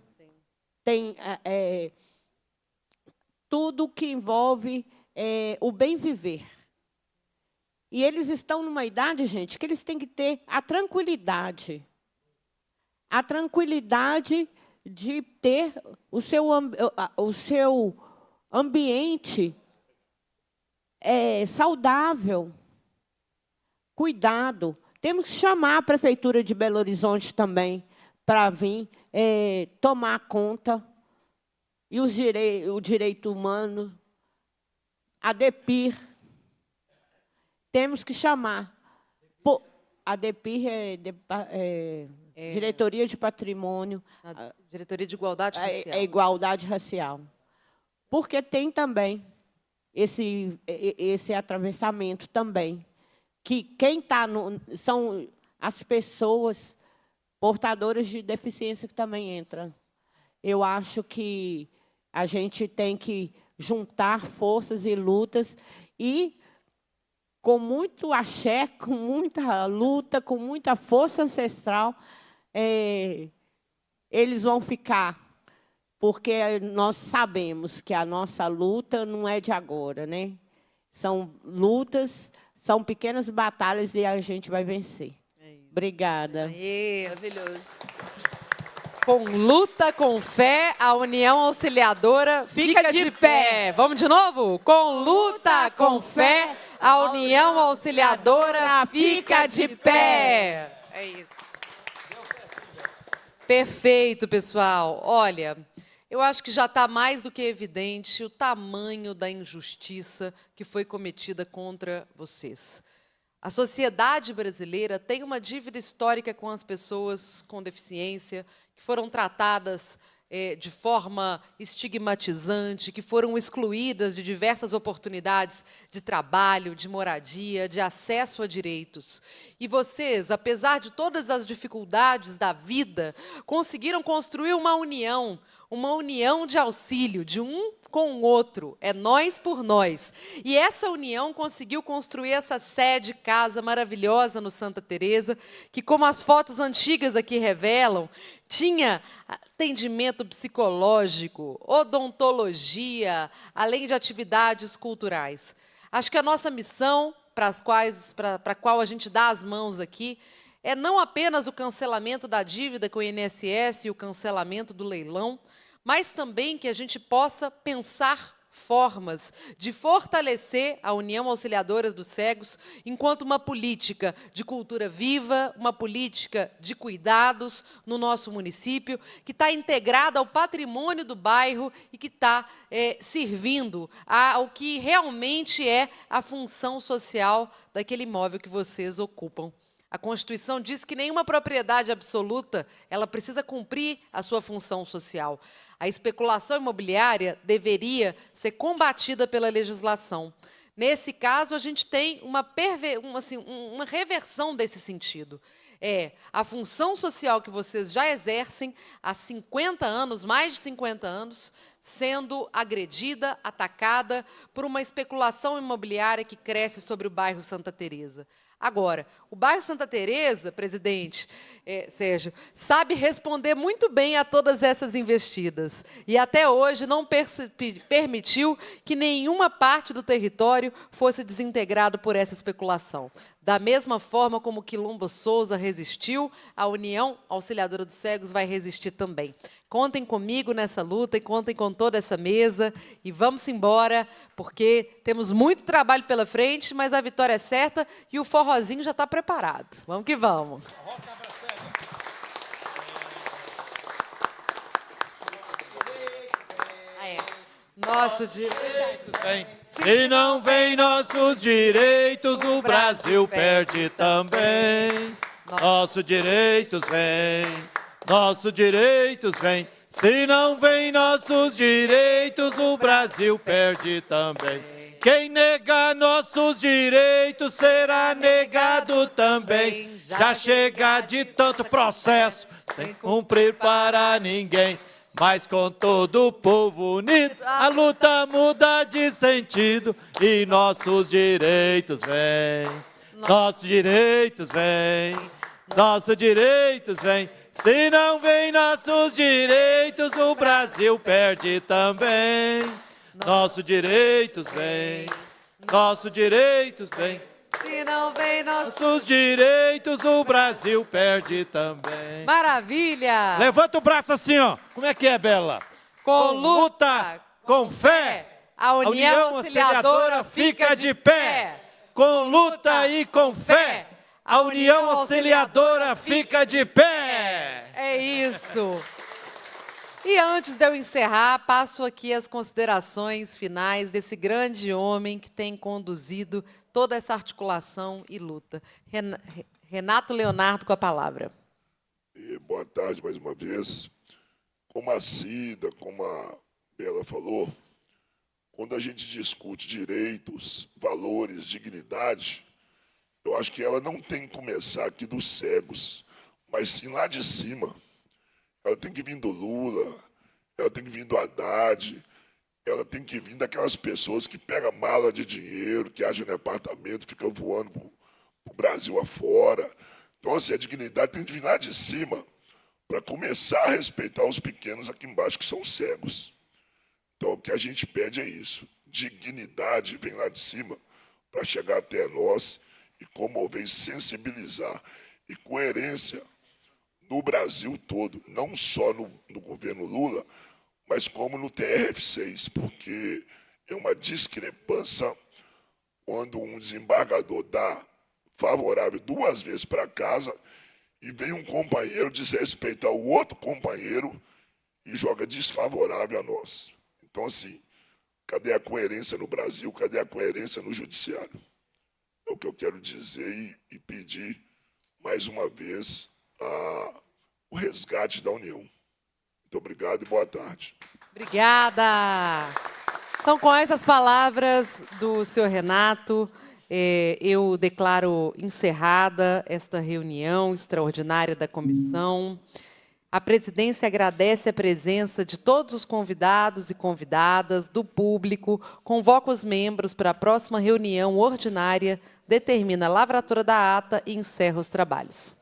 tem tudo que envolve o bem viver. E eles estão numa idade, gente, que eles têm que ter a tranquilidade. A tranquilidade de ter o seu ambiente saudável, cuidado. Temos que chamar a Prefeitura de Belo Horizonte também para vir tomar conta. E o direito humano, a DEPIR, temos que chamar. A DEPIR é Diretoria de Patrimônio. A Diretoria de Igualdade Racial. É igualdade racial. Porque tem também esse atravessamento também. Que quem está são as pessoas portadoras de deficiência que também entram. Eu acho que a gente tem que juntar forças e lutas e, com muito axé, com muita luta, com muita força ancestral, eles vão ficar, porque nós sabemos que a nossa luta não é de agora, né? São lutas, são pequenas batalhas e a gente vai vencer. Obrigada. Aê, maravilhoso. Com luta, com fé, a União Auxiliadora fica de pé. Vamos de novo? Com luta, com fé, a União Auxiliadora fica de pé. É isso. Perfeito, pessoal. Olha, eu acho que já está mais do que evidente o tamanho da injustiça que foi cometida contra vocês. A sociedade brasileira tem uma dívida histórica com as pessoas com deficiência, que foram tratadas de forma estigmatizante, que foram excluídas de diversas oportunidades de trabalho, de moradia, de acesso a direitos. E vocês, apesar de todas as dificuldades da vida, conseguiram construir uma união de auxílio, de um com o outro, é nós por nós. E essa união conseguiu construir essa sede, casa maravilhosa no Santa Teresa, que, como as fotos antigas aqui revelam, tinha atendimento psicológico, odontologia, além de atividades culturais. Acho que a nossa missão, para a qual a gente dá as mãos aqui, é não apenas o cancelamento da dívida com o INSS e o cancelamento do leilão, mas também que a gente possa pensar formas de fortalecer a União Auxiliadora dos Cegos enquanto uma política de cultura viva, uma política de cuidados no nosso município, que está integrada ao patrimônio do bairro e que está servindo ao que realmente é a função social daquele imóvel que vocês ocupam. A Constituição diz que nenhuma propriedade absoluta ela precisa cumprir a sua função social. A especulação imobiliária deveria ser combatida pela legislação. Nesse caso, a gente tem uma reversão desse sentido. A função social que vocês já exercem há 50 anos, mais de 50 anos, sendo agredida, atacada por uma especulação imobiliária que cresce sobre o bairro Santa Teresa. Agora, o bairro Santa Teresa, presidente Sérgio, sabe responder muito bem a todas essas investidas e até hoje não permitiu que nenhuma parte do território fosse desintegrado por essa especulação. Da mesma forma como o Quilombo Souza resistiu, a União Auxiliadora dos Cegos vai resistir também. Contem comigo nessa luta e contem com toda essa mesa e vamos embora, porque temos muito trabalho pela frente, mas a vitória é certa e o forrozinho já está preparado. Vamos que vamos. Nosso direito vem. Se não vem nossos direitos, o Brasil perde também. Nossos direitos vem. Nossos direitos vem. Se não vem nossos direitos, o Brasil perde também. Quem nega nossos direitos será negado também. Já chega de tanto processo sem cumprir para ninguém. Mas com todo o povo unido, a luta muda de sentido e nossos direitos vêm. Nossos direitos vêm. Nossos direitos vêm. Se não vem nossos direitos, o Brasil perde também. Nossos direitos vêm. Nossos direitos vêm. Se não vem nossos direitos, o Brasil perde também. Maravilha! Levanta o braço assim, ó. Como é que é, Bela? Com luta, com fé, a União Auxiliadora fica de pé. Com luta e com fé, a União Auxiliadora fica de pé. É isso. E antes de eu encerrar, passo aqui as considerações finais desse grande homem que tem conduzido toda essa articulação e luta. Renato Leonardo com a palavra. Boa tarde mais uma vez. Como a Cida, como a Bela falou, quando a gente discute direitos, valores, dignidade, eu acho que ela não tem que começar aqui dos cegos, mas sim lá de cima. Ela tem que vir do Lula, ela tem que vir do Haddad, ela tem que vir daquelas pessoas que pegam mala de dinheiro, que agem no apartamento, ficam voando para o Brasil afora. Então, assim, a dignidade tem que vir lá de cima para começar a respeitar os pequenos aqui embaixo, que são cegos. Então, o que a gente pede é isso. Dignidade vem lá de cima para chegar até nós e comover, sensibilizar. E coerência no Brasil todo, não só no governo Lula, mas como no TRF6, porque é uma discrepância quando um desembargador dá favorável 2 vezes para casa e vem um companheiro desrespeitar o outro companheiro e joga desfavorável a nós. Então, assim, cadê a coerência no Brasil? Cadê a coerência no judiciário? É o que eu quero dizer e pedir, mais uma vez, o resgate da União. Muito obrigado e boa tarde. Obrigada. Então, com essas palavras do senhor Renato, eu declaro encerrada esta reunião extraordinária da comissão. A presidência agradece a presença de todos os convidados e convidadas, do público, convoca os membros para a próxima reunião ordinária, determina a lavratura da ata e encerra os trabalhos.